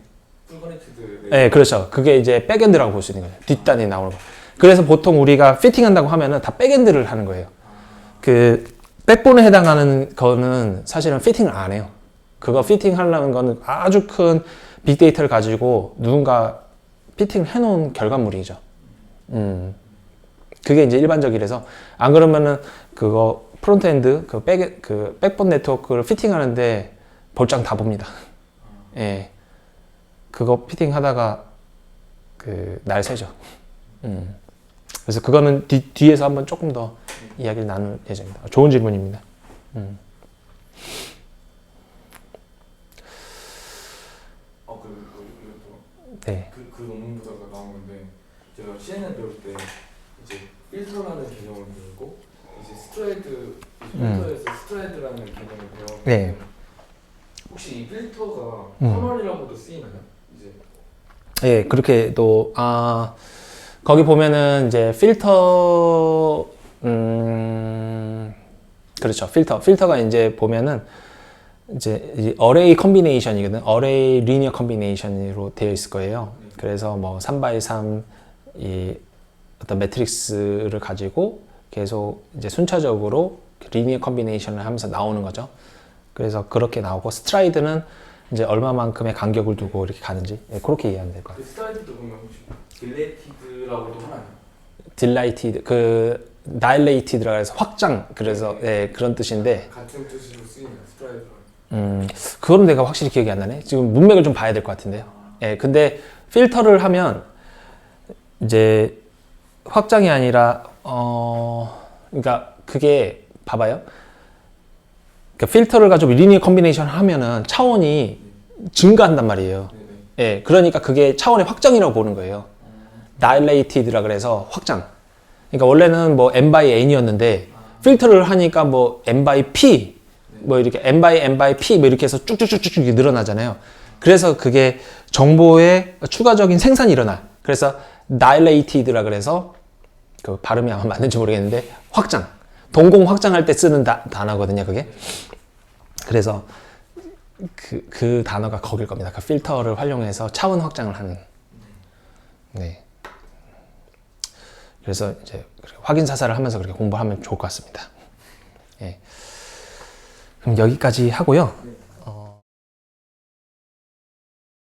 풀커넥티드 레이어. 네, 그렇죠. 그게 이제 백엔드라고 볼 수 있는 거예요. 뒷단에 나오는 거. 그래서 보통 우리가 피팅한다고 하면은 다 백엔드를 하는 거예요. 그 백본에 해당하는 거는 사실은 피팅을 안 해요. 그거 피팅 하려는 거는 아주 큰 빅데이터를 가지고 누군가 피팅을 해놓은 결과물이죠. 그게 이제 일반적이라서 안 그러면은 그거 프론트엔드 그 백본 네트워크를 피팅하는데 볼장 다 봅니다. 예, 그거 피팅하다가 그 날 새죠. 그래서 그거는 뒤에서 한번 조금 더 이야기를 나눌 예정입니다. 좋은 질문입니다. 그리고 네. 그 논문 보다가 나온 건데 제가 CNN 배울 때 이제 필터라는 개념을 배우고 이제 스트레이드 필터에서 스트레이드라는 개념을 배웠는데 네. 혹시 이 필터가 커널이라고도 쓰이나요? 이제 예, 그렇게도 거기 보면은 이제 필터 그렇죠. 필터가 이제 보면은 이제 이 어레이 컨비네이션이거든. 어레이 리니어 컨비네이션으로 되어 있을 거예요. 그래서 뭐 3x3 이 어떤 매트릭스를 가지고 계속 이제 순차적으로 리니어 컨비네이션을 하면서 나오는 거죠. 그래서 그렇게 나오고 스트라이드는 이제 얼마만큼의 간격을 두고 이렇게 가는지 그렇게 이해하면 될 것 같아요. 그 스트라이드도 보면 혹시 딜레이티드라고도 하나요? 딜라이티드 그 다일레이티드라 해서 확장 그래서 예, 그런 뜻인데 같은 뜻으로 쓰이나요? 스트라이드랑 그거는 내가 확실히 기억이 안 나네. 지금 문맥을 좀 봐야 될 것 같은데요. 예, 근데 필터를 하면 이제 확장이 아니라 그러니까 그게 봐봐요. 그러니까 필터를 가지고 리니어 컨비네이션 하면은 차원이 증가한단 말이에요. 네네. 예, 그러니까 그게 차원의 확장이라고 보는 거예요. dilated라 그래서 확장. 그러니까 원래는 뭐 n by n이었는데 필터를 하니까 뭐 n by p 뭐 이렇게 n by p 뭐 이렇게 해서 쭉쭉쭉쭉 늘어나잖아요. 그래서 그게 정보의 추가적인 생산이 일어나. 그래서 dilated라 그래서 그 발음이 아마 맞는지 모르겠는데 확장. 동공 확장할 때 쓰는 단어거든요, 그게. 그래서 그 단어가 거길 겁니다. 그 필터를 활용해서 차원 확장을 하는. 네. 그래서 이제 확인 사살을 하면서 그렇게 공부하면 좋을 것 같습니다. 예. 그럼 여기까지 하고요.